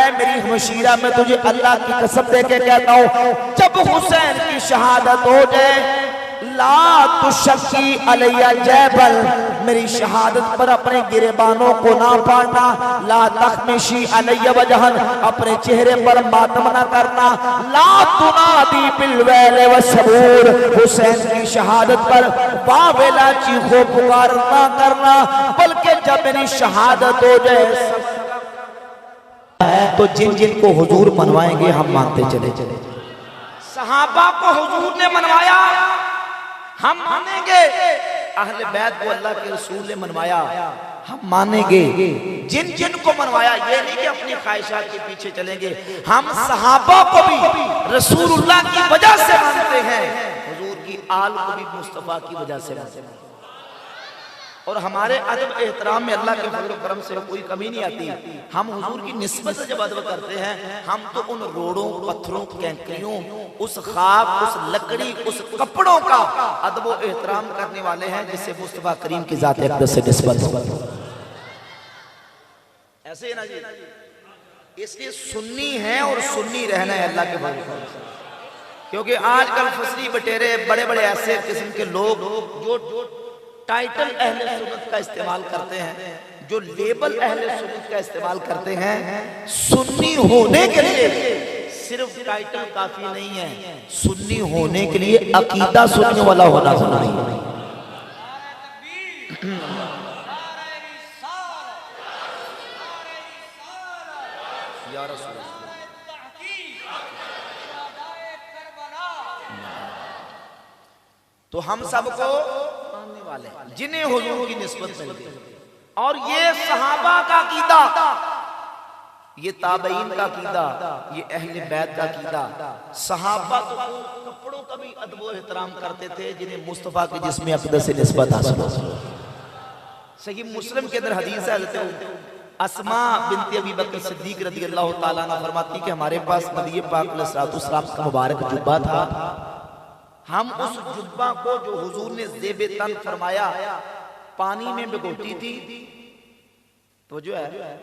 اے میری ہمشیرہ میں تجھے اللہ کی قسم دے کے کہتا ہوں جب حسین کی شہادت ہو جائے لا تشکی علیہ جیبل میری شہادت پر اپنے گریبانوں کو نہ پھاڑنا لا تخمشی علیہ وجہن اپنے چہرے پر ماتم نہ کرنا لا تنادی بالویل والصبور حسین کی شہادت پر باویلا چیخو پکار نہ کرنا بلکہ جب میری شہادت ہو جائے تو جن جن کو حضور منوائیں گے ہم مانتے چلے چلے صحابہ کو حضور نے منوایا ہم مانیں گے اہل بیت کو اللہ کے رسول نے منوایا ہم مانیں گے جن جن کو منوایا یہ نہیں کہ اپنی خواہشات کے پیچھے چلیں گے ہم صحابہ کو بھی رسول اللہ کی وجہ سے مانتے ہیں حضور کی آل کو بھی مصطفیٰ کی وجہ سے مانتے ہیں اور ہمارے ادب احترام میں اللہ کے فضل و کرم سے کوئی کمی نہیں آتی ہم حضور کی نسبت سے جب ادب کرتے ہیں ہم تو ان روڑوں پتھروں کینکریوں اس خاک اس لکڑی اس کپڑوں کا ادب و احترام کرنے والے ہیں جس سے مصطفیٰ کریم کی ذات اقدس سے نسبت ہو ایسے ہی نا جی اس لیے سنی ہے اور سنی رہنا ہے اللہ کے فضل و کرم سے کیونکہ آج کل فصلی بٹیرے بڑے بڑے ایسے قسم کے لوگ جو ٹائٹل اہل سنت کا استعمال کرتے ہیں جو لیبل اہل سنت کا استعمال کرتے ہیں سنی ہونے کے لیے صرف ٹائٹل کافی نہیں ہے سنی ہونے کے لیے عقیدہ سننے والا ہونا ضروری ہے یا رسول اللہ تو ہم سب کو جنہیں حضور کی نسبت مل گئی اور یہ صحابہ کا عقیدہ یہ تابعین کا عقیدہ یہ اہل بیت کا عقیدہ صحابہ کپڑوں کا بھی ادب و احترام کرتے تھے جنہیں مصطفیٰ کے جسم اقدس سے نسبت حاصل ہو صحیح مسلم کے اندر حدیث ہے حضرت اسماء بنت ابی بکر صدیق رضی اللہ تعالیٰ عنہ فرماتی کہ ہمارے پاس نبی پاک علیہ السلام کا مبارک جبہ تھا ہم اس جبہ کو جو حضور نے زیب تن فرمایا پانی میں بگوتی تھی تو جو ہے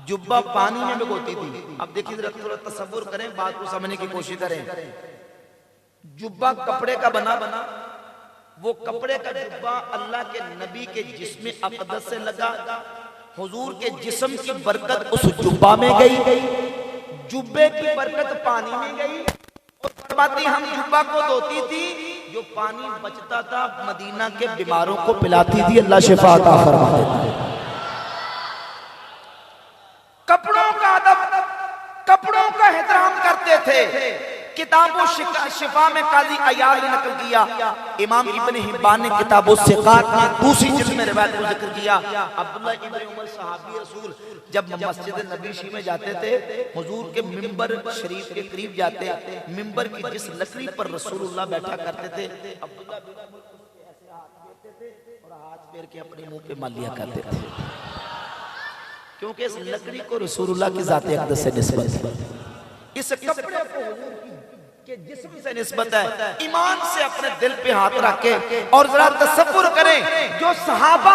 جبہ پانی میں بگوتی تھی اب دیکھیں ذرا تھوڑا تصور کریں بات کو سمجھنے کی کوشش کریں جبہ کپڑے کا بنا وہ کپڑے کا جبہ اللہ کے نبی کے جسم اقدس سے لگا حضور کے جسم کی برکت اس جبہ میں گئی جبے کی برکت پانی میں گئی فرماتی ہم جبہ کو دھوتی تھی جو پانی بچتا تھا مدینہ کے بیماروں کو پلاتی تھی اللہ شفا عطا فرما دیتا ہے کپڑوں کا ادب کپڑوں کا احترام کرتے تھے کتاب شفا میں قاضی عیاض نے نقل کیا امام ابن حبان نے کتاب الثقات میں دوسری جلد میں روایت کو ذکر کیا عبداللہ ابن عمر صحابی رسول جب مسجد نبوی میں جاتے تھے حضور کے منبر شریف کے قریب جاتے منبر کی جس لکڑی پر رسول اللہ بیٹھا کرتے تھے عبداللہ ابن عمر کو ایسے ہاتھ دیتے تھے اور ہاتھ پھیر کے اپنے منہ پہ مال لیا کرتے تھے کیونکہ اس لکڑی کو رسول اللہ کی ذات اقدس سے نسبت ہے اس کپڑے کو حضور کے جسم سے نسبت ہے ایمان سے اپنے دل پہ ہاتھ رکھے اور ذرا تصور کریں جو صحابہ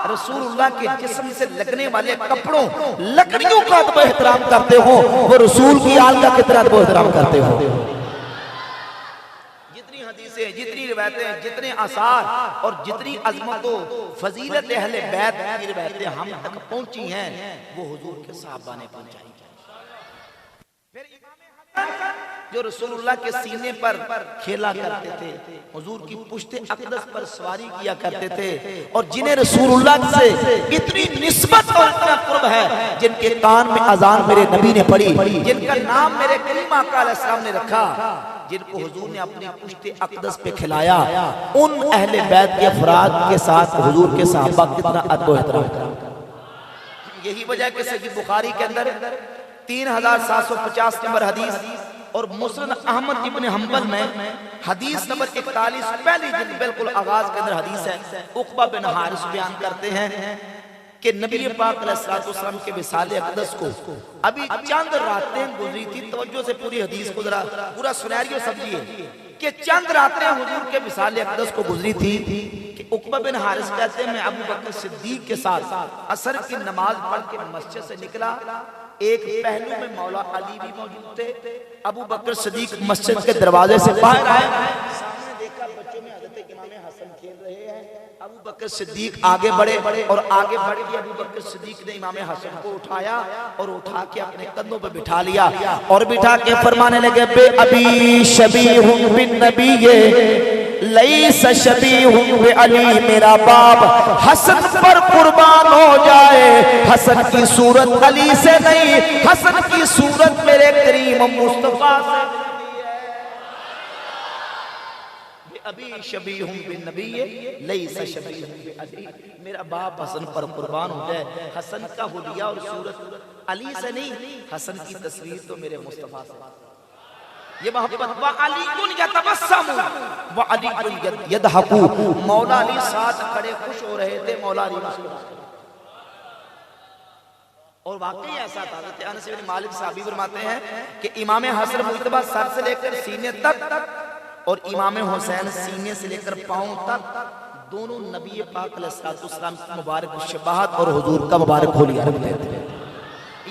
رسول اللہ کے جسم سے لگنے والے کپڑوں لکڑیوں کا ادب احترام کرتے ہو وہ رسول کی آل کا کتنا ادب احترام کرتے ہو جتنی حدیثیں جتنی روایتیں جتنے آثار اور جتنی عظمت و فضیلت اہل بیت کی روایتیں ہم تک پہنچی ہیں وہ حضور کے صحابہ نے پہنچائی پھر جو رسول اللہ کے سینے پر کھیلا کرتے تھے حضور کی پشت اقدس پر سواری کیا کرتے تھے اور جنہیں رسول اللہ سے اتنی نسبت اور اتنا قرب ہے جن کے کان میں اذان میرے نبی نے پڑھی جن کا نام میرے کریم آقا علیہ السلام نے رکھا جن کو حضور نے اپنی پشت اقدس پہ کھلایا ان اہل بیت کے افراد کے ساتھ حضور کے صحابہ کتنا ادب و احترام کرتے یہی وجہ کہ صحیح بخاری کے اندر 3750 نمبر حدیث اور مسند احمد ابن حنبل میں حدیث نمبر 41 پہلی جلد بالکل آغاز کے اندر حدیث ہے عقبہ بن حارث بیان کرتے ہیں کہ نبی پاک علیہ السلام کے وصال اقدس کو ابھی چند راتیں گزری تھی توجہ سے پوری حدیث کو ذرا پورا سنیریو سمجھیے کہ چند راتیں حضور کے وصال اقدس کو گزری تھی کہ عقبہ بن حارث کہتے ہیں میں ابو بکر صدیق کے ساتھ عصر کی نماز پڑھ کے مسجد سے نکلا ایک پہلو میں مولا علی بھی موجود تھے. ابو بکر صدیق مسجد کے دروازے سے باہر آئے, سامنے دیکھا بچوں میں حضرت امام حسن کھیل رہے ہیں. ابو بکر صدیق آگے بڑھے اور آگے بڑھ کے ابو بکر صدیق نے امام حسن کو اٹھایا اور اٹھا کے اپنے کندھوں پہ بٹھا لیا اور بٹھا کے فرمانے لگے بے ابی شبیہ بالنبی لیس شبیہ بعلی, میرا باپ حسن پر قربان ہو جائے, حسن کی صورت علی سے نہیں, حسن کی صورت میرے کریم مصطفیٰ سے ابھی شبیہ بالنبی لیس شبیہ بعلی, میرا باپ حسن پر قربان ہو جائے, حسن کا حلیہ اور صورت علی سے نہیں, حسن کی تصویر تو میرے مصطفیٰ سے. یہ محبت وَعَلِيٌّ يَتَبَسَّمُ وَعَلِيٌّ يَضْحَكُ, مولا علی ساتھ کھڑے خوش ہو رہے تھے, مولا علی مسکرا. اور واقعی ایسا تھا, حضرت انس بن مالک صحابی فرماتے ہیں کہ امام حسن مجتبیٰ سر سے لے کر سینے تک اور امام حسین سینے سے لے کر پاؤں تک دونوں نبی پاک علیہ السلام کی مبارک شباہت اور حضور کا مبارک حلیہ رکھتے تھے.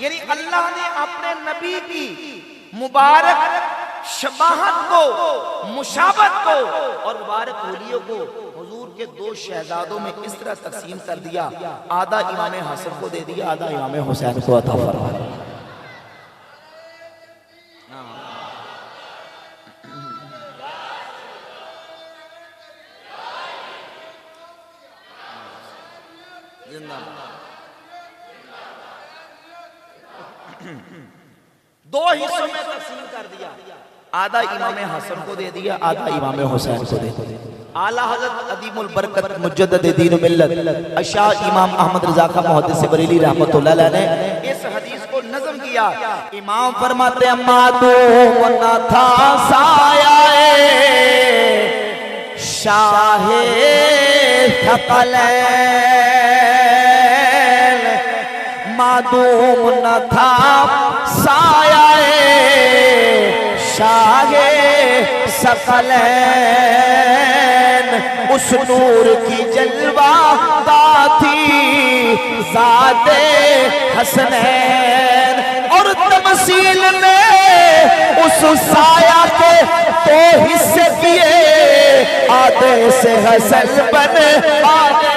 یعنی اللہ نے اپنے نبی کی مبارک شباہت کو, مشابہت کو اور مبارک حلیوں کو حضور کے دو شہزادوں میں اس طرح تقسیم کر دیا, آدھا امام حسن کو دے دیا, آدھا امام حسین کو عطا فرمایا. دو حصوں میں تقسیم کر دیا, آدھا امام حسن کو دے دیا, آدھا امام حسین کو دے دیا. اعلیٰ حضرت عظیم البرکت مجدد دین و ملت اشاہ امام احمد رضا خان محدث بریلی رحمت اللہ علیہ نے اس حدیث کو نظم کیا. امام فرماتے ہیں معدوم نہ تھا سایہ شاہ ثقلین, معدوم نہ تھا سایہ شاہ ثقلین, اس نور کی جلوہ داتی ذات حسنین, اور تمثیل نے اس سایہ کے تو حصے کیے, آدھے سے حسن بن آدھے.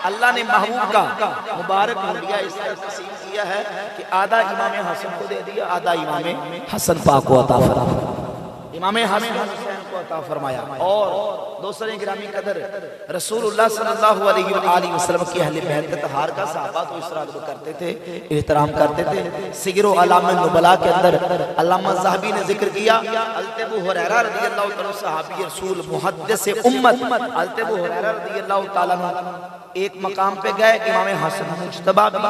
اللہ نے محبوب کا مبارک حلیہ اس طرح تقسیم کیا ہے کہ آدھا امام حسن کو دے دیا, آدھا امام حسن پاک کو عطا فرمایا, امام حسن حسین کو عطا فرمایا. اور دوسرے گرامی قدر رسول اللہ صلی اللہ علیہ وآلہ وسلم کی اہل بیت کا تہار کا صحابہ تو اس طرح ادب کرتے تھے, احترام کرتے تھے. سیر و اعلام النبلاء کے اندر علامہ ذہبی نے ذکر کیا, حضرت ابو ہریرہ رضی اللہ تعالیٰ صحابی رسول محدث امت, حضرت ابو ہریرہ رضی اللہ تعالیٰ ایک مقام پہ گئے, امام حسن مجتبیٰ بھی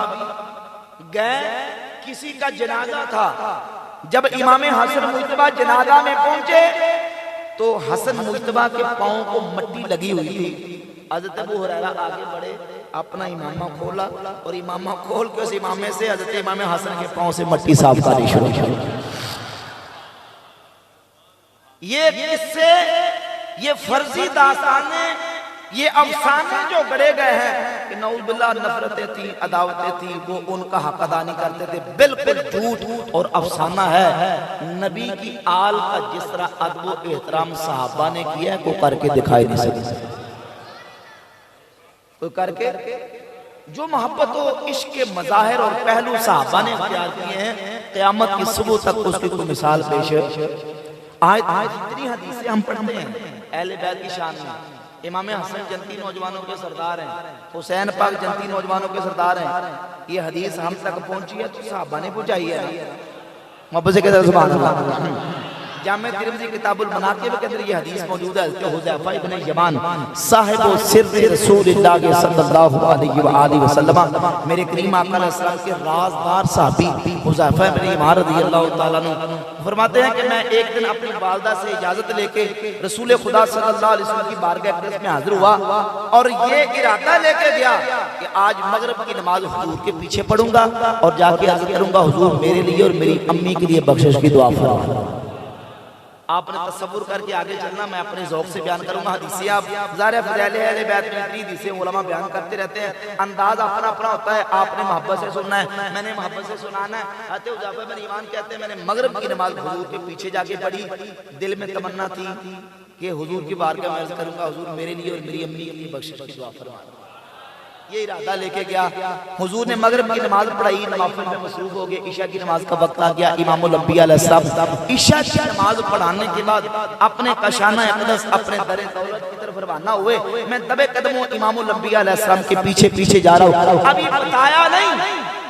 گئے, کسی کا جنازہ تھا. جب امام حسن مجتبیٰ جنازہ میں پہنچے تو حسن مجتبیٰ کے پاؤں کو مٹی لگی ہوئی تھی. حضرت ابو ہریرہ آگے بڑھے, اپنا امامہ کھولا اور امامہ کھول کے اس امامے سے حضرت امام حسن کے پاؤں سے مٹی صاف کرنی شروع کی. یہ قصے, یہ فرضی داستانیں, یہ افسانے جو گڑے گئے ہیں کہ نعوذ باللہ نفرتیں تھیں, عداوتیں تھیں, وہ ان کا حق ادا نہیں کرتے تھے, بالکل جھوٹ اور افسانہ ہے. نبی کی آل کا جس طرح ادب و احترام صحابہ نے کیا ہے کوئی کر کے دکھائی نہیں سکتا, کوئی کر کے. جو محبت و عشق کے مظاہر اور پہلو صحابہ نے اختیار کیے ہیں, قیامت کی صبح تک اس کی کوئی مثال پیش ہے. جتنی حدیثیں ہم پڑھتے ہیں اہل بیت کی شان میں, امام حسن جنتی نوجوانوں کے سردار ہیں, حسین پاک جنتی نوجوانوں کے سردار ہیں. یہ حدیث ہم تک پہنچی ہے تو صحابہ نے پہنچائی ہے. محبت سے کہتے ہیں سبحان اللہ. جامع ترمذی کتاب المناقب کے اندر یہ حدیث موجود ہے. حضرت حذیفہ ابن یمان صاحب سر رسول اللہ صلی اللہ علیہ وآلہ وسلم, میرے کریم آقا علیہ السلام کے رازدار صحابی حذیفہ ابن یمان رضی اللہ تعالیٰ عنہ فرماتے ہیں کہ میں ایک دن اپنی والدہ سے اجازت لے کے رسول خدا صلی اللہ علیہ وسلم کی بارگاہ اقدس میں حاضر ہوا اور یہ ارادہ لے کے گیا کہ آج مغرب کی نماز حضور کے پیچھے پڑھوں گا اور جا کے عرض کروں گا حضور میرے لیے اور میری امی کے لیے بخشش کی دعا فرمائیں. آپ نے تصور کر کے آگے چلنا، میں اپنے ذوق سے بیان کروں گا حدیثیں. آپ ظاہر فضائل اہل بیت میں اتنی حدیثیں علماء بیان کرتے رہتے ہیں، انداز اپنا اپنا ہوتا ہے. آپ نے محبت سے سننا ہے، میں نے محبت سے سنانا ہے. حضرت حذیفہ بن یمان کہتے ہیں میں نے مغرب کی نماز حضور کے پیچھے جا کے پڑھی. دل میں تمنا تھی کہ حضور کی بارگاہ میں عرض کروں گا حضور میرے لیے اور میری امی کی بخشش کی دعا فرمائیں. یہ ارادہ لے کے گیا. حضور نے مغرب کی نماز پڑھائی، نوافل میں مصروف ہو گئے. عشاء کی نماز کا وقت آ گیا. امام الانبیاء علیہ السلام عشاء کی نماز پڑھانے کے بعد اپنے کاشانہ اقدس اپنے در دولت کی طرف روانہ ہوئے. میں دبے قدموں امام الانبیاء علیہ السلام کے پیچھے پیچھے جا رہا ہوں. ابھی بتایا نہیں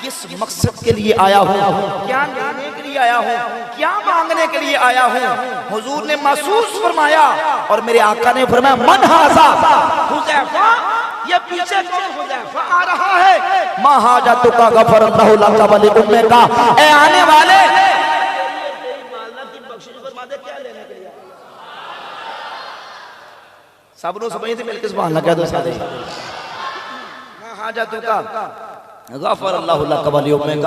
کس مقصد کے لیے آیا ہوں، کیا لینے کے لیے آیا ہوں، کیا مانگنے کے لیے آیا ہوں. حضور نے محسوس فرمایا اور میرے آقا نے فرمایا من ھذا حذیفہ، یہ پیچھے کون حذیفہ آ رہا ہے. ما حاجتک غفر اللہ لک ولامک، اے آنے والے تیری والدہ کی بخشش فرما دے، کیا لینے کے لیے آیا. سب لوگ سمجھتے مل کے سبحان اللہ کہہ دو سارے. ما حاجتک غفر اللہ لک ولامک،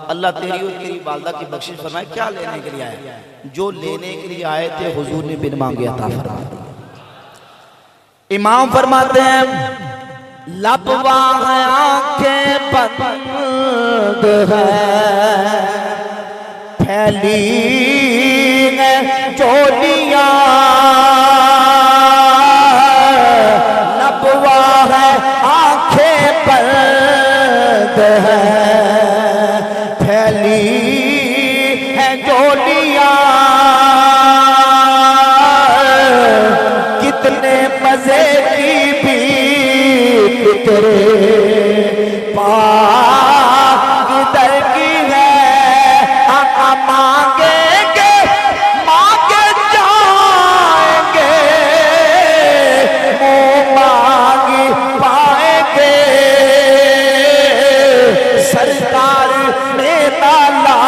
اللہ تیری اور تیری والدہ کی بخشش فرمائے. کیا لینے کے لیے آئے؟ جو لینے کے لیے آئے تھے حضور نے بن مانگے عطا فرما دیا. امام فرماتے ہیں لب واہ آنکھیں بند ہے، پھیلی ہیں چولیاں. لب واہ آنکھیں بند ہے، پھیلی ہیں چولیاں. کتنے مزے کی بھی فکرے پاک در کی ہے. آقا مانگیں گے مانگے جائیں گے، منہ مانگی پائیں گے. سرکار نے ڈالا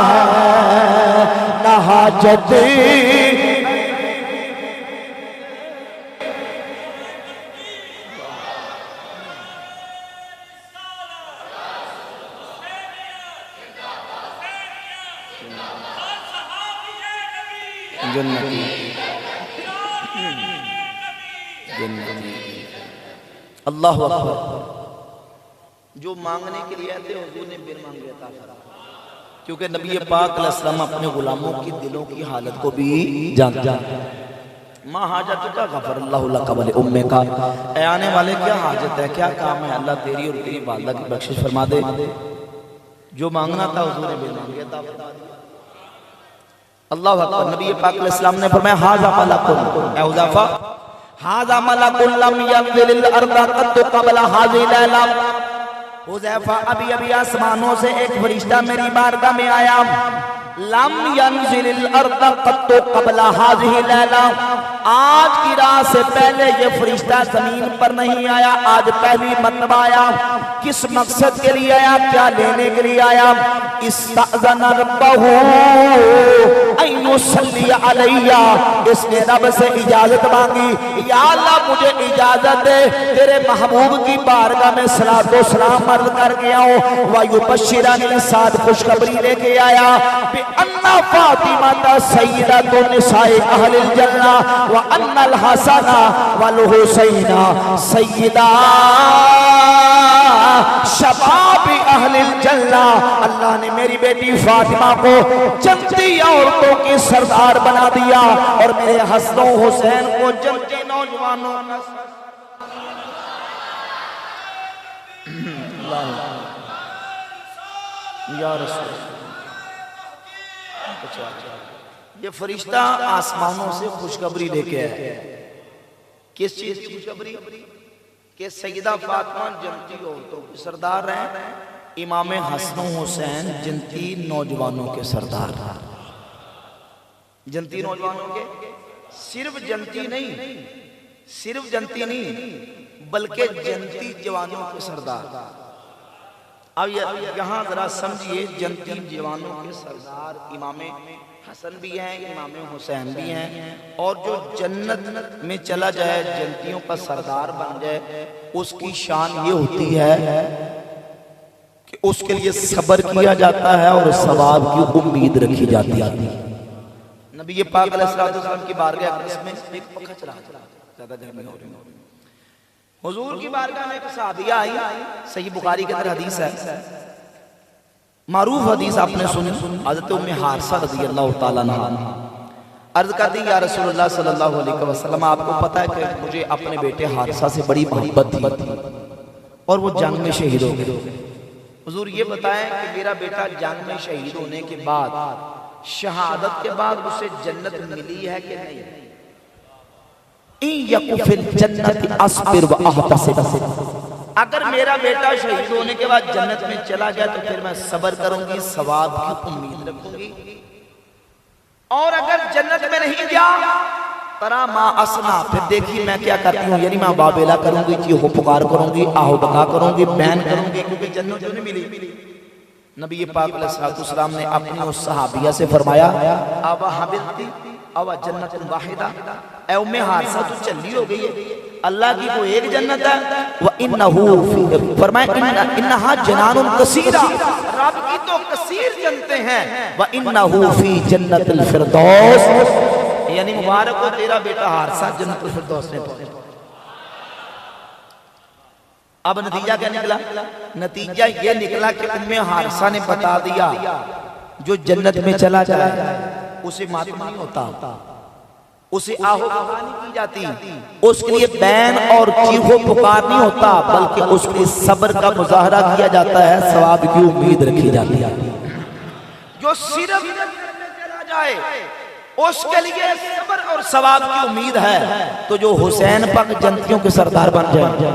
ہے نہ حاجت اللہ اکبر. جو مانگنے کے لیے آتے حضور نے بن مانگے عطا فرمایا، کیونکہ نبی پاک علیہ السلام اپنے غلاموں کی دلوں کی حالت کو بھی جانتا ہے. ما حاجتک غفر اللہ لک ولامک، اے آنے والے کیا حاجت ہے، کیا کام ہے، اللہ تیری اور تیری والدہ کی بخشش فرما دے. جو مانگنا تھا حضور نے بن مانگے عطا فرما دیا. اللہ اکبر. نبی پاک علیہ السلام نے فرمایا ھذا ملک، اے حذیفہ ھذا ملک لم ينزل الارض قط قبل هذه الليلہ. حذیفہ ابھی آسمانوں سے ایک فرشتہ میری بارگاہ میں آیا. لم ينزل الارض قط قبل هذه الليلہ، آج کی رات سے پہلے یہ فرشتہ زمین پر نہیں آیا، آج پہلی مرتبہ آیا. کس مقصد کے لیے آیا، کیا لینے کے لیے آیا. استأذن ربہ ان یصلی علیہ، اس نے رب سے اجازت مانگی، یا اللہ مجھے اجازت دے تیرے محبوب کی بارگاہ میں صلاۃ و سلام عرض کر کے آؤں. ویبشرنی، ساتھ خوشخبری لے کے آیا بِأَنَّ فَاطِمَةَ سَيِّدَةُ نِسَاءِ أَهْلِ الْجَنَّةِ وَأَنَّ الْحَسَنَ وَالْحُسَيْنَ سَيِّدَا شباب اہل الجنہ. اللہ نے میری بیٹی فاطمہ کو جنتی عورتوں کی سردار بنا دیا اور میرے حسن و حسین کو جنتی نوجوانوں کا یا رسول. یہ فرشتہ آسمانوں سے خوشخبری لے کے آیا. کس چیز کی خوشخبری؟ کہ سیدہ فاطمہ جنتی عورتوں کی سردار ہیں، امام حسن و حسین جنتی نوجوانوں کے سردار. جنتی نوجوانوں کے صرف جنتی نہیں بلکہ جنتی جوانوں کے سردار. اب یہاں ذرا سمجھئے، جنتی جوانوں کے سردار امام حسن بھی ہیں، امام حسین بھی ہیں، اور جو جنت میں چلا جائے جنتیوں کا سردار بن جائے اس کی شان یہ ہوتی ہے کہ اس کے لیے صبر کیا جاتا ہے اور ثواب کی امید رکھی جاتی ہے. نبی پاک علیہ السلام کی بارگاہ اقدس میں ایک پنکھا چلا زیادہ گرمی ہو رہی ہے. حضور کی بارگاہ میں ایک صحابیہ آئی, صحیح بخاری کے اندر حدیث ہے, معروف حدیث آپ نے سنی, حضرت ام حارثہ رضی اللہ تعالیٰ عنہ عرض کرتی یا رسول اللہ صلی اللہ علیہ وسلم, آپ کو پتا ہے کہ مجھے اپنے بیٹے حارثہ سے بڑی محبت تھی اور وہ جنگ میں شہید ہو گئے. حضور یہ بتائیں کہ میرا بیٹا جنگ میں شہید ہونے کے بعد شہادت کے بعد اسے جنت ملی ہے کہ نہیں؟ اگر میرا بیٹا شہید ہونے کے بعد جنت میں چلا گیا تو پھر میں صبر کروں گی, ثواب کی امید رکھوں گی, اور اگر جنت میں نہیں گیا ترا ما اسنا, پھر دیکھیے میں کیا کرتی ہوں, یعنی میں بابیلا کروں گی, چیخو پکار کروں گی, آہو بکا کروں گی, بین کروں گی, کیونکہ جنت جو نہیں ملی. نبی پاک علیہ السلام نے اپنی اس صحابیہ سے فرمایا ابا حبیبتی او جنت واحدہ, اے ام حارثہ تو چلی ہو گئی ہے, اللہ کی کوئی ایک جنت ہے, وَإِنَّهُ فرمایا انہا جنان کثیرہ, رب کی تو کثیر جنتیں ہیں, وَإِنَّهُ فِي جنت الفردوس, یعنی مبارک ہو تیرا بیٹا حارثہ جنت الفردوس میں پہنچا. اب نتیجہ کیا نکلا؟ نتیجہ یہ نکلا کہ ام حارثہ نے بتا دیا جو جنت میں چلا جائے اسے ماتم نہیں ہوتا, اسے آہو بکا نہیں کی جاتی, اس کے لیے بین اور چیخو پکار نہیں ہوتا, بلکہ اس کے لیے صبر کا مظاہرہ کیا جاتا ہے, ثواب کی امید رکھی جاتی ہے. جو صرف جنت میں چلا جائے اس کے لیے صبر اور ثواب کی امید ہے, تو جو حسین پاک جنتیوں کے سردار بن جائے,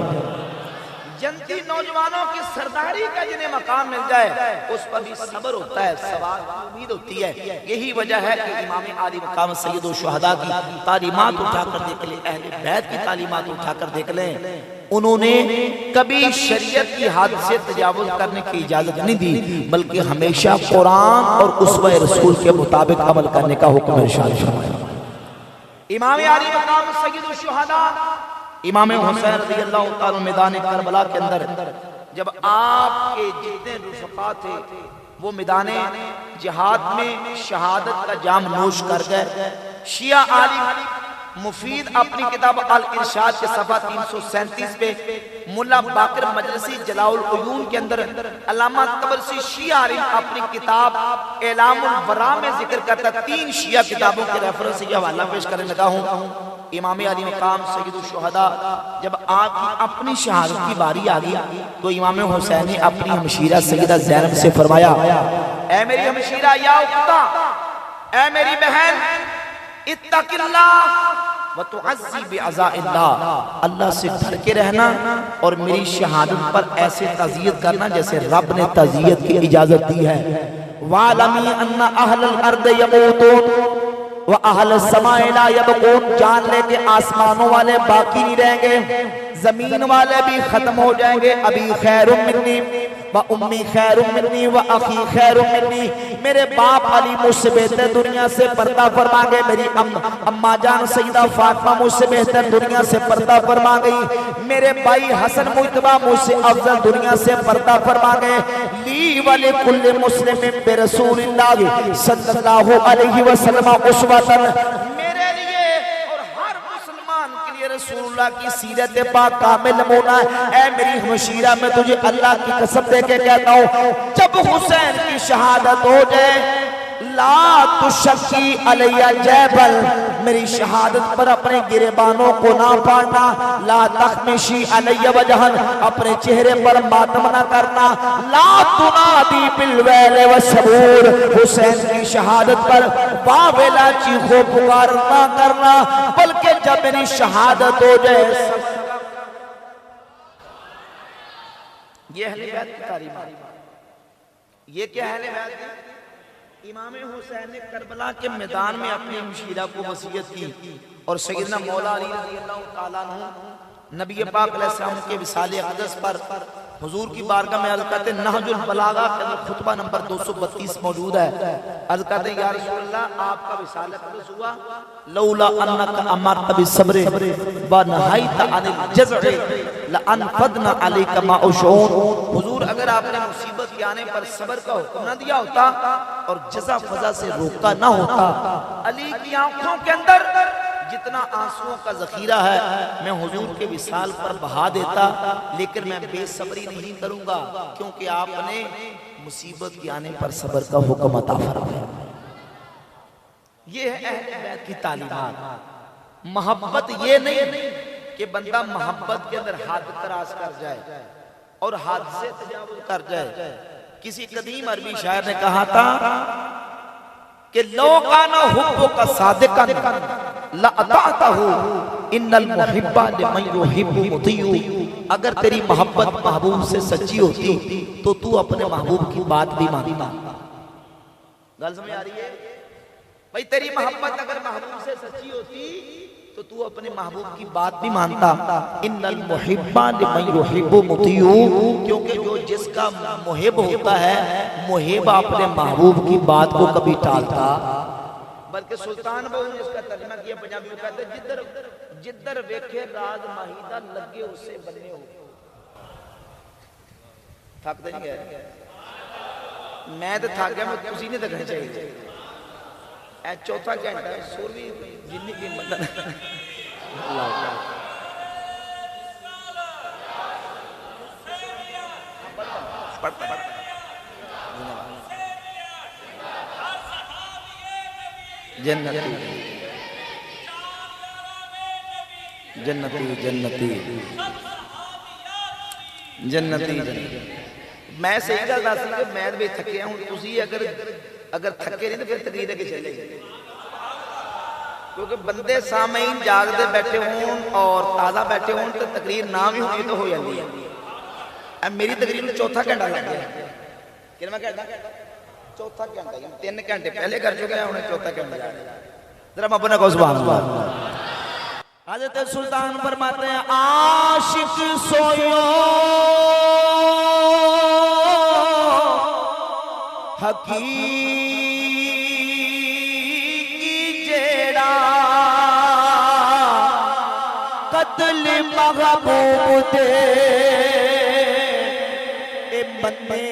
جنتی نوجوانوں کی سرداری کا جنہیں مقام مل جائے, اس پر بھی صبر ہوتا ہے, ثواب کی امید ہوتی ہے. یہی وجہ ہے کہ امام عالی مقام سید الشہداء کی تعلیمات اٹھا کر دیکھ لیں, اہل بیت کی تعلیمات اٹھا کر دیکھ لیں, انہوں نے کبھی شریعت کی حد سے تجاوز کرنے کی اجازت نہیں دی, بلکہ ہمیشہ قرآن اور اسوہ رسول کے مطابق عمل کرنے کا حکم ارشاد فرمایا. امام عالی مقام سید الشہداء امام حسین رضی اللہ تعالی میدان کربلا کے اندر جب آپ کے جتنے رفقا تھے وہ میدان جہاد میں شہادت کا جام نوش کر گئے, شیعہ عالم مفید اپنی کتاب الارشاد کے صفحہ 337 پہ, ملا باقر مجلسی جلاء العیون کے اندر, علامہ طبرسی شیعہ عالم اپنی کتاب اعلام البراء میں ذکر کرتا, 3 شیعہ کتابوں کے ریفرنس سے یہ حوالہ پیش کرنے لگا ہوں. امام علی مقام سید الشہداء جب آپ کی اپنی شہادت کی باری آگئی تو امام حسین نے اپنی ہمشیرہ سیدہ زینب سے فرمایا اے میری ہمشیرہ یا اختہ, اے میری بہن, اتق اللہ وتعزی بعزاء اللہ, اللہ سے ڈر کے رہنا اور میری شہادت پر ایسے تعزیت کرنا جیسے رب نے تعزیت کی اجازت دی ہے. وَعَلَمِي أَنَّ أَهْلَ الْأَرْضِ يَمُوتُونَ وَأَهْلَ السَّمَاءِ لَا يَبْقُونَ, جان لے کہ آسمانوں والے باقی نہیں رہیں گے, زمین والے بھی ختم ہو جائیں گے. ابھی خیر منی وَأُمِّي خَيْرٌ مِّنِّي وَأَخِي خَيْرٌ مِّنِّي, میرے باپ علی مجھ سے بہتر دنیا سے پردہ فرما گئے, میری اماں جان سیدہ فاطمہ مجھ سے بہتر دنیا سے پردہ فرما گئی, میرے بھائی حسن مجتبیٰ مجھ سے افضل دنیا سے پردہ فرما گئے. لی وَلِكُلِّ مُسْلِمٍ بِرَسُولِ اللَّهِ صلی اللہ علیہ وسلم اسوۃ, میرے لیے اور ہر مسلمان کے لیے رسول اللہ کی سیرت پاک کامل نمونہ ہے. اے میری ہمشیرہ میں تجھے اللہ کی قسم دے کے کہتا ہوں, جب حسین کی شہادت ہو جائے لا تشکی علیہ جیبل, میری شہادت پر اپنے گریبانوں کو نہ پاڑنا, لا تخمشی علیہ وجہن, اپنے چہرے پر ماتم نہ کرنا, لا تنادی بالویل والصبور, حسین کی شہادت پر باویلا چیخو پکار نہ کرنا, بلکہ جب میری شہادت ہو جائے. یہ اہل بیت کی تعلیم ہے. یہ کیا اہل بیت ہے؟ امام حسین نے کربلا کے میدان میں اپنی ہمشیرہ کو وصیت کی, اور سیدنا مولا علی رضی اللہ تعالیٰ عنہ نبی پاک علیہ السلام کے وصال اقدس پر حضور کی بارگاہ میں عرض کرتے ہیں نہج البلاغہ کے اندر خطبہ نمبر 232 موجود ہے. عرض کرتے ہیں یا رسول اللہ آپ کا وصال اقدس ہوا لولا انک امرت بالصبر ونہیت عن الجزع لانفضنا علیک ما اشعون. حضور اگر آپ نے مصیبت کے آنے پر صبر کا حکم نہ دیا ہوتا اور جزع فضا سے روکا نہ ہوتا، علی کی آنکھوں کے اندر جتنا آنسوؤں کا ذخیرہ ہے میں حضور کے وصال پر بہا دیتا، لیکن میں بے صبری نہیں کروں گا کیونکہ آپ نے مصیبت کے آنے پر صبر کا حکم عطا فرمایا. یہ ہے اہل بیت کی تعلیمات. محبت یہ نہیں کہ بندہ محبت کے اندر حد تراز کر جائے اور حد سے تجاوز کر جائے. کسی قدیم عربی شاعر نے کہا تھا کہ لو کانا حبک صادقا لأطعتہ ان المحب لمن یحب مطیع. اگر تیری محبت محبوب سے سچی ہوتی تو تو اپنے محبوب کی بات بھی مانتا. گل سمجھ آ رہی ہے بھئی؟ تیری محبت اگر محبوب سے سچی ہوتی تو تو اپنے محبوب کی بات بھی مانتا. ان المحب لمن یحب مطیع، کیونکہ جو جس کا محب ہوتا ہے محب اپنے محبوب کی بات کو کبھی ٹالتا. بلکہ سلطان بہو نے اس کا ترجمہ کیا پنجابی میں کہتے ہیں جدر ویکھے راز ماہیدہ لگے اسے بننے ہو. تھک دے نہیں گئے؟ میں تو تھک گیا، میں تسی نہیں تکنے چاہیے. اے چوتھا گھنٹہ سور بھی جنی کی مدد پڑھتا جنتی جنتی جنتی جنتی. میں صحیح گل دس کہ میں بھی تھکیا ہوں. تسی اگر تھکے نہیں تو پھر تقریر کے چلے گئے، کیونکہ بندے سامعین جاگ دے بیٹھے ہوں اور تازہ بیٹھے ہوں تو تقریر نہ بھی ہوئی تو ہو جاتی ہے. اب میری تقریر میں چوتھا گھنٹہ لگ گیا. کتنا گھنٹہ؟ چوتھا گھنٹہ. 3 گھنٹے پہلے کر چکے ہیں، انہیں چوتھا گھنٹہ جا رہا ہے. ذرا اپنا کو سبحان اللہ. حضرت سلطان فرماتے ہیں عاشق سویو حقیقی جیڑا قتل محبوب دے اے بندے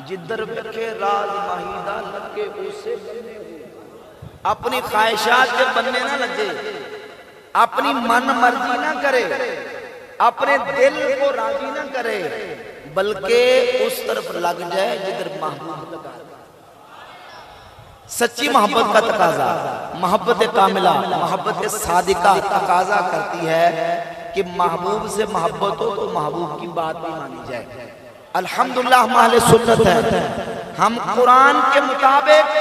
جدر ویکھے راز ماہیدہ لگے اسے بننے ہو. اپنی خواہشات کے بننے نہ لگے، اپنی من مرضی نہ کرے، اپنے دل کو راضی نہ کرے، بلکہ اس طرف لگ جائے جدھر محبوب لگا. سچی محبت کا تقاضا، محبت کاملہ، محبت صادقہ تقاضا کرتی ہے کہ محبوب سے محبت ہو تو محبوب کی بات بھی مانی جائے. الحمدللہ ہم اہل سنت ہیں. ہم قرآن کے مطابق،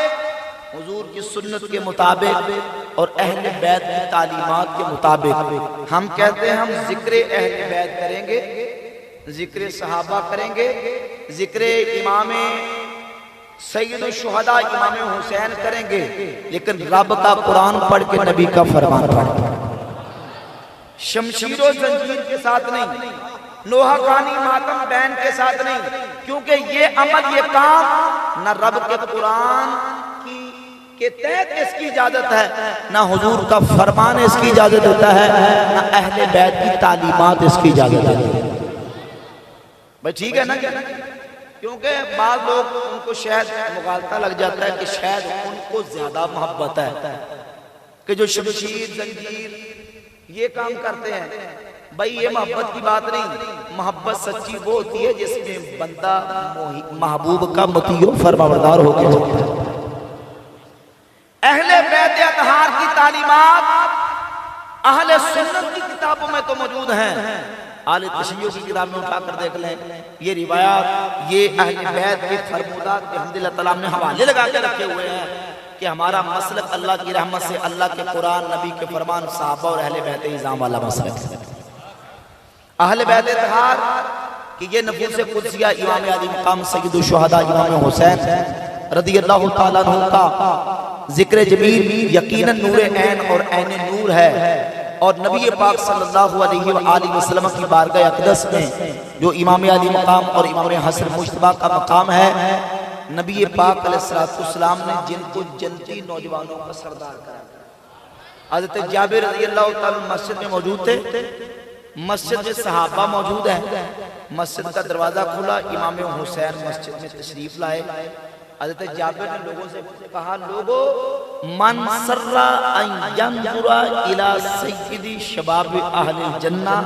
حضور کی سنت کے مطابق اور اہل بیت کی تعلیمات کے مطابق ہم کہتے ہیں ہم ذکر اہل بیت کریں گے، ذکر صحابہ کریں گے، ذکر امام سید الشہداء امام حسین کریں گے، لیکن رب کا قرآن پڑھ کے نبی کا فرمان پڑھ کے، شمشیر و زنجیر کے ساتھ نہیں، نوحہ خانی ماتم بین کے ساتھ نہیں، کیونکہ یہ عمل یہ کام نہ رب کے قرآن کے تحت اس کی اجازت ہے، نہ حضور کا فرمان اس کی اجازت دیتا ہے، نہ اہل بیت کی تعلیمات اس کی اجازت دیتا ہے۔ بھئی ٹھیک ہے نا؟ کیونکہ بعض لوگ ان کو شاید مغالطہ لگ جاتا ہے کہ شاید ان کو زیادہ محبت ہے کہ جو شمشیر زنجیر یہ کام کرتے ہیں۔ بھئی یہ محبت کی بات نہیں، محبت سچی وہ ہوتی ہے جس میں بندہ محبوب کا مطیع و فرمانبردار ہو کے ہوتا ہے۔ اہل بیت اطہار کی تعلیمات اہل سنت کی کتابوں میں تو موجود ہیں، اہل تشیع کی کتاب میں اٹھا کر دیکھ لیں، یہ روایات یہ اہل بیت کے فرمودات کے الحمدللہ تعالیٰ نے حوالے لگا کے رکھے ہوئے ہیں کہ ہمارا مسلک اللہ کی رحمت سے اللہ کے قرآن، نبی کے فرمان، صحابہ اور اہل بیت اعظام والا مسلک ہے۔ اہل بیت اطہار کہ یہ نفوس قدسیہ امام علی مقام سید الشہداء امام حسین رضی اللہ تعالیٰ عنہ کا ذکر جمیل یقیناً نور عین اور عین نور ہے، اور نبی پاک صلی اللہ علیہ وآلہ وسلم کی بارگاہ اقدس میں جو امام علی مقام اور امام حسن مجتبیٰ کا مقام ہے، نبی پاک علیہ السلام نے جن کو جنتی نوجوانوں کا سردار کرا۔ حضرت جابر رضی اللہ تعالیٰ مسجد میں موجود تھے، مسجد میں صحابہ موجود ہیں، مسجد کا دروازہ کھلا، امام حسین مسجد میں تشریف لائے۔ حضرت جابر نے لوگوں سے کہا، لوگو من سر ان ینظر الی سید شباب اہل الجنہ،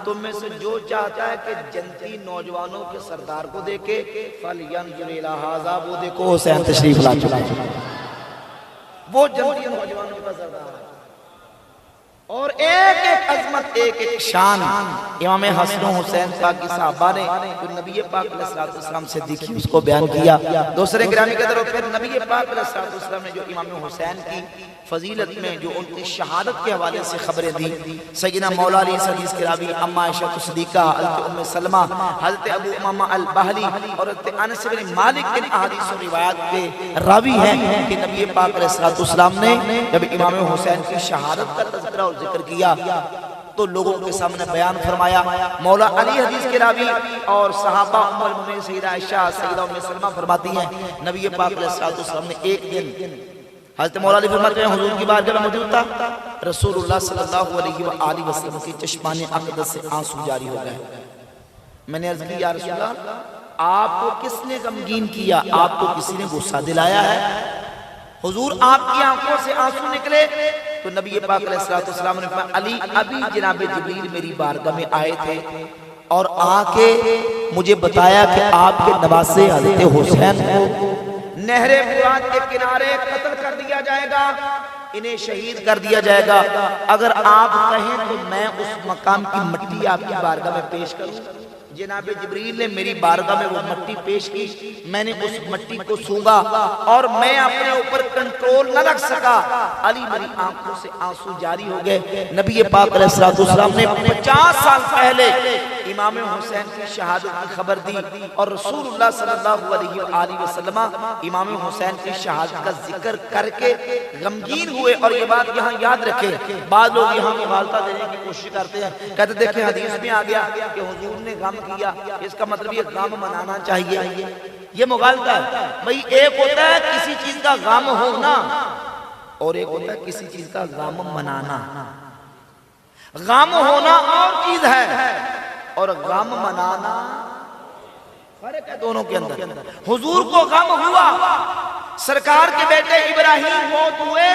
تم میں سے جو چاہتا ہے کہ جنتی نوجوانوں کے سردار کو دیکھے، فلینظر الی ھذا، وہ دیکھو حسین تشریف لا چکا ہے، وہ جنتی نوجوانوں کا سردار ہے۔ اور ایک ایک عظمت، ایک ایک شان امام حسن و حسین پاک کی صحابہ نے جو نبی پاک علیہ السلام سے دیکھی اس کو بیان کیا۔ دوسرے گرامی کے طرف پھر نبی پاک علیہ السلام نے جو امام حسین کی فضیلت میں جو ان کی شہادت کے حوالے سے خبریں دی، سیدنا مولا علی حدیث کے راوی اما عائشہ صدیقہ، حضرت ام سلمہ، حضرت ابو امامہ البہلی اور حضرت انس بن مالک کے احادیث و روایات کے راوی ہیں کہ نبی پاک علیہ السلام نے جب امام حسین کی شہادت کا تذکرہ اور ذکر کیا تو لوگوں کے سامنے بیان فرمایا۔ مولا علی حدیث کے راوی اور صحابہ ام المؤمنین سیدہ عائشہ، سیدہ ام سلمہ فرماتی ہیں نبی پاک علیہ السلام نے ایک دن، حضرت مولا علی فرماتے ہیں حضور کی بارگاہ میں موجود تھا، رسول اللہ صلی اللہ علیہ وآلہ وسلم کی چشمان اقدس سے آنسو جاری ہو گئے۔ میں نے عرض کی یا رسول اللہ آپ کو کس نے غمگین کیا، آپ کو کسی نے غصہ دلایا ہے؟ حضور آپ کی آنکھوں سے آنسو نکلے تو نبی پاک علیہ السلام نے فرمایا علی ابھی جناب جبریل میری بارگاہ میں آئے تھے اور آ کے مجھے بتایا کہ آپ کے نواسے حضرت حسین کو نہر فرات کے کنارے قتل کر دیا جائے گا، انہیں شہید کر دیا جائے گا، اگر آپ کہیں تو میں اس مقام کی مٹی آپ کی بارگاہ میں پیش کروں۔ جناب جبریل نے میری بارگاہ میں وہ مٹی پیش کی، میں نے اس مٹی کو سونگا اور میں اپنے اوپر کنٹرول نہ رکھ سکا، علی میری آنکھوں سے آنسو جاری ہو گئے۔ نبی پاک علیہ السلام نے 50 سال پہلے امام حسین کی شہادت کی خبر دی اور رسول اللہ صلی اللہ علیہ وآلہ وسلم امام حسین کی شہادت کا ذکر کر کے غمگین ہوئے۔ اور یہ بات یہاں یاد رکھیں، بعض لوگ یہاں مغالطہ دینے کی کوشش کرتے ہیں، کہتے دیکھیں حدیث میں آ گیا کہ حضور نے غم کیا، اس کا مطلب یہ غم منانا چاہیے، یہ مغالطہ ہے۔ بھئی ایک ہوتا ہے کسی چیز کا غم ہونا اور ایک ہوتا ہے کسی چیز کا غم منانا۔ غم ہونا اور چیز ہے اور غم منانا فرق ہے دونوں کے اندر۔ حضور کو غم ہوا، سرکار کے بیٹے ابراہیم موت ہوئے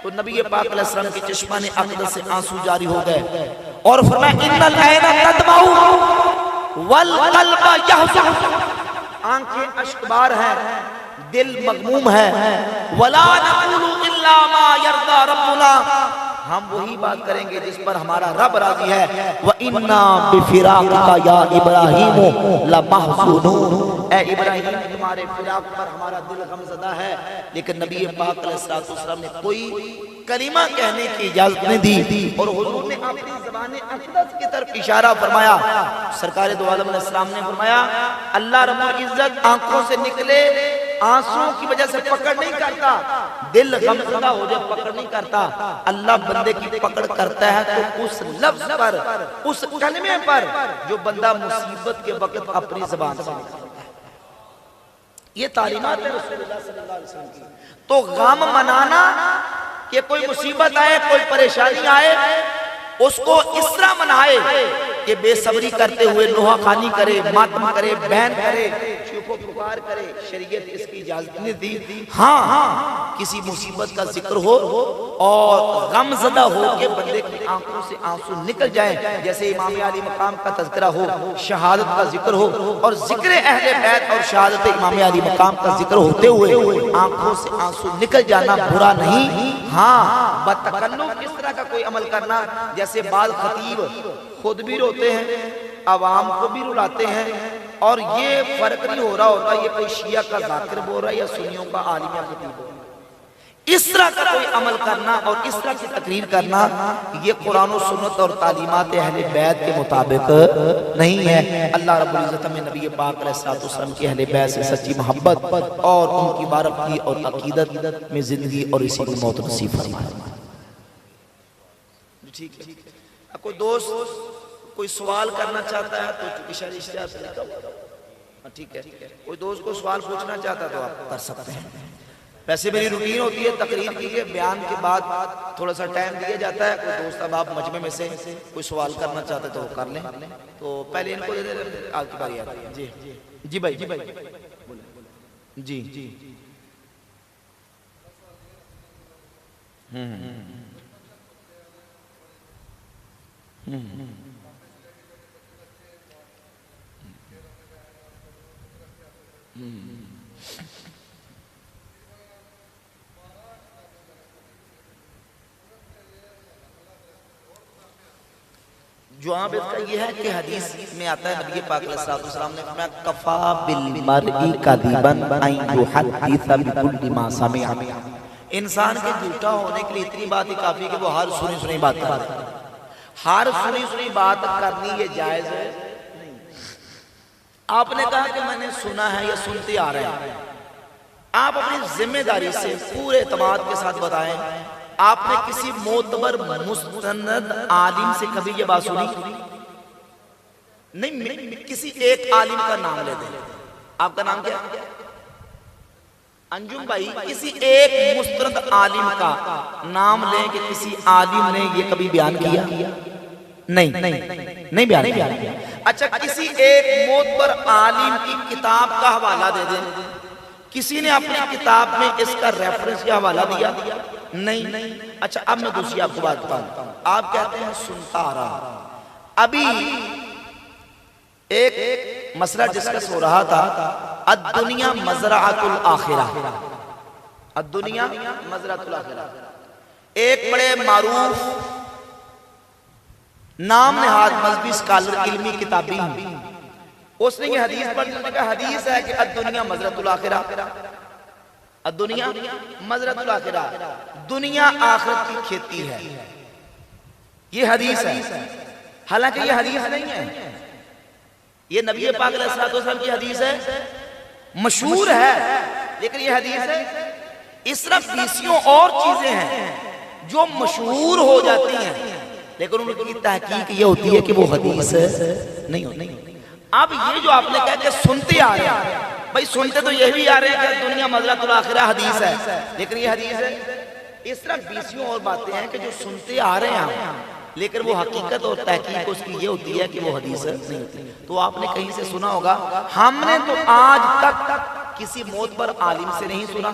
تو نبی پاک علیہ السلام کی چشمان اقدس سے آنسو جاری ہو گئے اور فرمایا ان العین تدمع والقلب یحزن، آنکھیں اشکبار ہیں، دل مغموم ہے، ولا نقول الا ما يرضى ربنا، ہم وہی بات کریں گے جس پر ہمارا رب راضی ہے۔ وَإِنَّا بِفِرَاقِكَ يَا إِبْرَاهِيمُ لَمَحْزُونُونَ، اے ابراہیم تمہارے فراق پر ہمارا دل غمزدہ ہے۔ لیکن نبی پاک علیہ السلام نے کوئی کلمہ کہنے کی اجازت نہیں دی اور حضور نے اپنی زبان اقدس کی طرف اشارہ فرمایا۔ سرکار دو عالم علیہ السلام نے فرمایا اللہ رب العزت آنکھوں سے نکلے آنسوں کی وجہ سے پکڑ نہیں کرتا، دل غمزدہ ہو جائے پکڑ نہیں کرتا، اللہ بندے کی پکڑ کرتا ہے تو اس لفظ پر، اس کلمے پر جو بندہ مصیبت کے وقت اپنی زبان سے نکالتا ہے۔ یہ تعلیمات ہے رسول اللہ صلی اللہ علیہ وسلم کی۔ تو غم منانا کہ کوئی مصیبت آئے، کوئی پریشانی آئے، اس کو اس طرح منائے کہ بے صبری کرتے ہوئے نوحہ خوانی کرے، ماتم کرے، بہن کرے، چوکو پکار کرے، شریعت اس کی اجازت نہیں دی۔ ہاں کسی مصیبت کا ذکر ہو اور غم زدہ ہو کہ بندے کی آنکھوں سے آنسو نکل جائیں، جیسے امام علی مقام کا تذکرہ ہو، شہادت کا ذکر ہو، اور ذکر اہل بیت اور شہادت امام علی مقام کا ذکر ہوتے ہوئے آنکھوں سے آنسو نکل جانا برا نہیں۔ ہاں بتکلف اس طرح کا کوئی عمل کرنا، جیسے بعض خطیب خود بھی روتے ہیں، عوام کو بھی رلاتے ہیں، اور یہ فرق نہیں ہو رہا ہوتا یہ کوئی شیعہ کا ذاکر بول رہا ہے یا سنیوں کا عالم یا خطیب بول رہا ہے۔ اس طرح کا کوئی عمل کرنا اور اس طرح کی تقریر کرنا یہ قرآن و سنت اور تعلیمات اہل بیت کے مطابق نہیں ہے۔ اللہ رب العزت میں نبی پاک علیہ السلام کی اہل بیت سے سچی محبت اور ان کی بارکتی اور عقیدت میں زندگی اور اسی کی موت نصیب فرمائے۔ ٹھیک ہے، کوئی دوست کوئی سوال کرنا چاہتا ہے تو چونکہ شرعی اجتہاد سے لکھا ہوا، ٹھیک ہے، کوئی دوست کو سوال پوچھنا چاہتا ہے تو آپ کر سکتے ہیں۔ ویسے میری روٹین ہوتی ہے تقریر کی، بیان کے بعد تھوڑا سا ٹائم دیا جاتا ہے، کوئی دوست اب آپ مجمع میں سے کوئی سوال کرنا چاہتے تو وہ کر لیں، تو پہلے ان کو دے دیں، آپ کی باری آتی ہے۔ جی بھائی، جی جواب اس کا یہ ہے کہ حدیث میں آتا ہے نبی پاک علیہ السلام نے فرمایا کفا بالمرء کذبن ان یحدث بکل ما سمع۔ انسان کے جھوٹا ہونے کے لیے اتنی بات ہی کافی ہے کہ وہ ہر سنی بات کرتا ہے۔ ہر سنی بات کرنی یہ جائز ہے؟ آپ نے کہا کہ میں نے سنا ہے یا سنتے آ رہے ہیں، آپ اپنی ذمہ داری سے پورے اعتماد کے ساتھ بتائیں آپ نے کسی معتبر مستند عالم سے کبھی یہ بات سنی؟ نہیں، کسی ایک عالم کا نام لے دیں۔ آپ کا نام کیا؟ انجم بھائی، کسی ایک مستند عالم کا نام لیں کہ کسی عالم نے یہ کبھی بیان کیا؟ نہیں بیان کیا۔ اچھا کسی ایک معتبر عالم کی کتاب کا حوالہ دے دیں، کسی نے اپنی کتاب میں اس کا ریفرنس یا حوالہ دیا؟ نہیں۔ اچھا اب میں دوسری آپ کو بات بتاؤں، آپ کہتے ہیں سنتا آ رہا۔ ابھی ایک مسئلہ ڈسکس ہو رہا تھا، الدنیا مزرعۃ الآخرہ، الدنیا مزرعۃ الآخرہ۔ ایک بڑے معروف نام نہاد مذہبی اسکالر علمی کتابی ہیں، اس نے یہ حدیث پڑھی، اس نے کہا حدیث ہے کہ الدنیا مزرعۃ الآخرہ، الدنیا مزرعۃ الآخرہ، دنیا آخرت کی کھیتی ہے، یہ حدیث ہے۔ حالانکہ یہ حدیث نہیں ہے، یہ نبی پاک علیہ السلام کی حدیث ہے، مشہور ہے، لیکن یہ حدیث ہے۔ اس طرح بیسیوں اور چیزیں ہیں جو مشہور ہو جاتی ہیں لیکن ان کی تحقیق یہ ہوتی ہے کہ وہ حدیث نہیں ہوتی۔ اب یہ جو آپ نے کہا کہ سنتے آ رہے ہیں، بھائی سنتے تو یہ بھی آ رہے ہیں کہ دنیا مزرعۃ الآخرہ حدیث ہے، لیکن یہ حدیث ہے۔ اس طرح بیسیوں اور باتیں ہیں کہ جو سنتے آ رہے ہیں لیکن وہ حقیقت اور تحقیق اس کی یہ ہوتی ہے کہ وہ حدیث نہیں ہوتی۔ تو آپ نے کہیں سے سنا ہوگا، ہم نے تو آج تک کسی معتبر عالم سے نہیں سنا،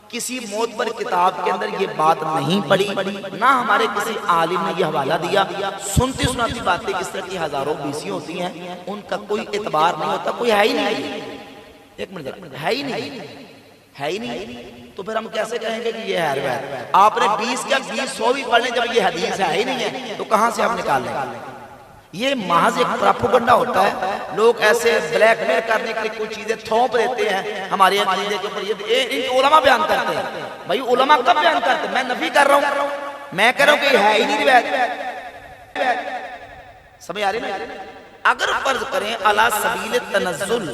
کسی معتبر کتاب کے اندر یہ بات نہیں پڑھی، نہ ہمارے کسی عالم نے یہ حوالہ دیا۔ سنتی سناتی باتیں اس طرح کی ہزاروں بیسیوں ہوتی ہیں، ان کا کوئی اعتبار نہیں ہوتا، کوئی ہے ہی نہیں۔ ایک منٹ، ہے ہی نہیں، تو پھر ہم کیسے کہیں گے کہ یہ ہے روایت؟ آپ نے 20 کا 20 بھی پڑھ لیں، جب یہ حدیث ہے ہی نہیں ہے تو کہاں سے آپ نکال لیں؟ یہ محض ایک پراپوگنڈا ہوتا ہے، لوگ ایسے بلیک میل کرنے کے لیے کوئی چیزیں تھوپ دیتے ہیں ہمارے عقیدے کے اوپر۔ یہ علماء بیان کرتے ہیں، بھائی علماء کب بیان کرتے ہیں؟ میں نفی کر رہا ہوں، میں کہہ رہا ہوں کہ یہ ہے ہی نہیں روایت۔ سمجھ آ رہی ہے؟ اگر فرض کریں علی سبیل التنزل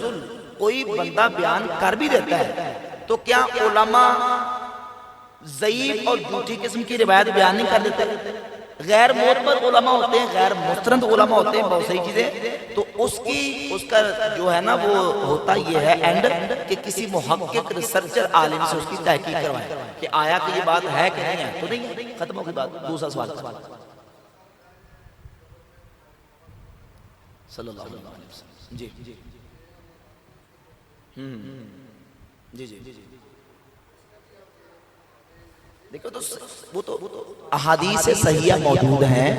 کوئی بندہ بیان کر بھی دیتا ہے تو کیا علماء ضعیف اور جھوٹی قسم کی روایت بیان نہیں کر دیتے؟ غیر معتبر علماء ہوتے ہیں، غیر مستند علماء ہوتے ہیں، بہت صحیح چیزیں، تو اس کا جو ہے نا وہ ہوتا یہ ہے اینڈ کہ کسی محقق ریسرچر عالم سے اس کی تحقیق کروائے کہ آیا کہ یہ بات ہے کہ نہیں ہے، تو نہیں ہے، ختم ہو گئی بات۔ دوسرا سوال صلی اللہ علیہ وسلم۔ جی جی جی جی دیکھو تو وہ تو احادیث صحیحہ موجود ہیں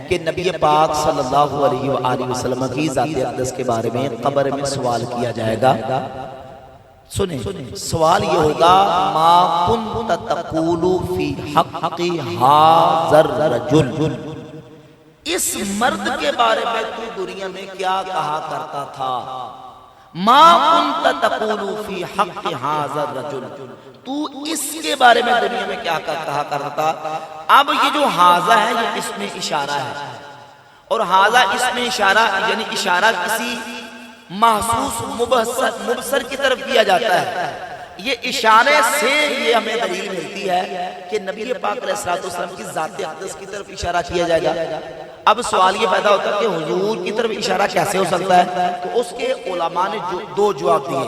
کہ نبی پاک صلی اللہ علیہ وآلہ وسلم کی ذات اقدس کے بارے میں قبر میں سوال کیا جائے گا۔ سنیں سوال یہ ہوگا ما کنت تقول فی حق ھذا الرجل، اس مرد کے بارے میں تو دنیا میں کیا کہا کرتا تھا؟ ما کنت تقول فی حق ھذا الرجل، تو اس کے بارے میں دنیا میں کیا کہا کرتا تھا؟ اب یہ جو ھذا ہے یہ اس میں اشارہ ہے، اور ھذا اس میں اشارہ یعنی اشارہ کسی محسوس مبصر کی طرف کیا جاتا ہے۔ یہ اشارے سے یہ ہمیں دلیل ملتی ہے کہ نبی پاک علیہ السلام کی ذات اقدس کی طرف اشارہ کیا جائے گا۔ اب سوال یہ پیدا ہوتا ہے کہ حضور کی طرف اشارہ کیسے ہو سکتا ہے؟ تو اس کے علماء نے دو جواب دیے۔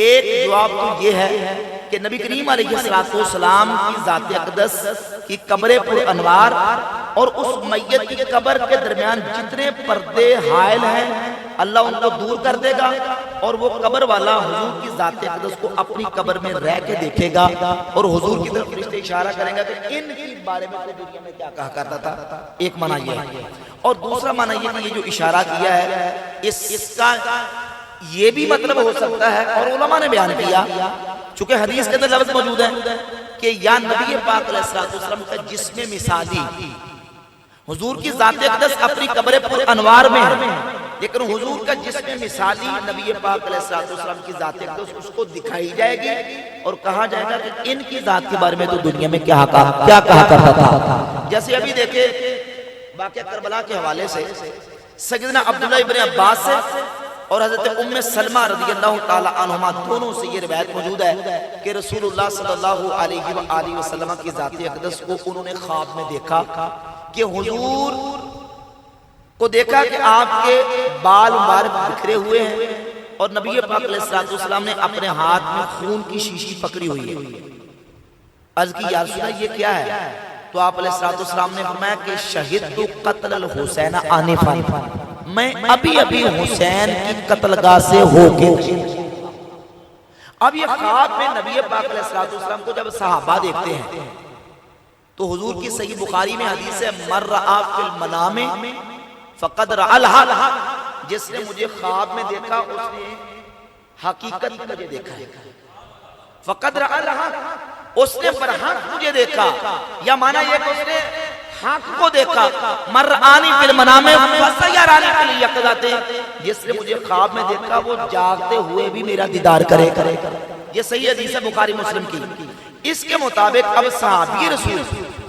ایک جواب تو یہ ہے کہ نبی کریم علیہ السلام کی ذات اقدس کی قبر پر انوار اور اس میت کی قبر کے درمیان جتنے پردے حائل ہیں اللہ ان کو دور کر دے گا، اور وہ قبر والا حضور کی ذات اقدس کو اپنی قبر میں رہ کے دیکھے گا اور حضور کی طرف فرشتے اشارہ کریں گا کہ ان کی بارے میں تو دنیا میں کیا کہا کرتا تھا۔ ایک معنی یہ ہے، اور دوسرا معنی یہ کہ یہ جو اشارہ کیا ہے اس کا یہ بھی مطلب ہو سکتا ہے، اور علماء نے بیان کیا چونکہ حدیث کے اندر لفظ موجود ہے کہ یا نبی پاک علیہ السلام کا جسم مثالی، حضور کی ذات اقدس اپنی قبر پر انوار میں ہے لیکن حضور کا جسم مثالی نبی پاک علیہ السلام کی ذات اقدس اس کو دکھائی جائے گی اور کہا جائے گا کہ ان کی ذات کے بارے میں تو دنیا میں کیا کہا کرتا تھا۔ جیسے ابھی دیکھیں واقعہ کربلا کے حوالے سے سیدنا عبداللہ ابن عباس سے اور حضرت ام سلمہ رضی اللہ تعالی عنہما دونوں سے یہ روایت موجود ہے کہ رسول اللہ صلی اللہ علیہ وآلہ وسلم کی ذات اقدس کو انہوں نے خواب میں دیکھا کہ حضور کو دیکھا کہ آپ کے بال مبارک بکھرے ہوئے ہیں اور نبی پاک علیہ السلام نے اپنے ہاتھ میں خون کی شیشی پکڑی ہوئی ہے۔ عرض کی یا رسول اللہ یہ کیا ہے؟ تو آپ علیہ السلام نے فرمایا کہ شہدت قتل الحسین آنفا، میں ابھی حسین کی قتل گاہ سے ہو کے۔ اب یہ خواب میں نبی پاک علیہ السلام کو جب صحابہ دیکھتے ہیں تو حضور کی صحیح بخاری میں حدیث ہے من رآ فی المنام فقد رآ الحق، جس نے مجھے خواب میں دیکھا اس نے حقیقت مجھے دیکھا ہے۔ فقد رآ الحق، اس نے برحق مجھے دیکھا، یا معنی یہ کہ اس نے حق کو دیکھا۔ من رآنی فی المنام فسیرانی فی الیقظۃ، جس نے مجھے خواب میں دیکھا وہ جاگتے ہوئے بھی میرا دیدار کرے۔ یہ صحیح حدیث ہے بخاری مسلم کی۔ اس کے مطابق اب صحابی رسول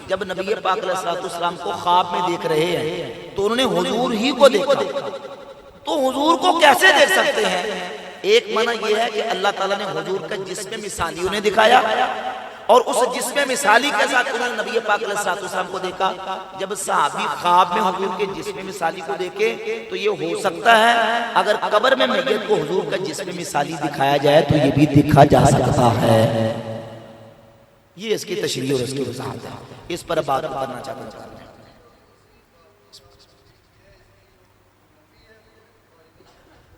جب نبی پاک علیہ السلام کو خواب میں دیکھ رہے ہیں تو انہوں نے حضور ہی کو دیکھا، تو حضور کو کیسے دیکھ سکتے ہیں؟ ایک معنی یہ ہے کہ اللہ تعالیٰ نے حضور کا جسم مثالی انہیں دکھایا اور اس جسم مثالی کے ساتھ انہوں نے نبی پاک علیہ السلام کو دیکھا۔ جب صحابی خواب میں حضور کے جسم مثالی کو دیکھے تو یہ ہو سکتا ہے اگر قبر میں میت کو حضور کا جسم مثالی دکھایا جائے تو یہ بھی دیکھا جا سکتا ہے۔ یہ اس کی تشریح اور اس کی وضاحت ہے، اس پر بات کرنا چاہتا ہوں۔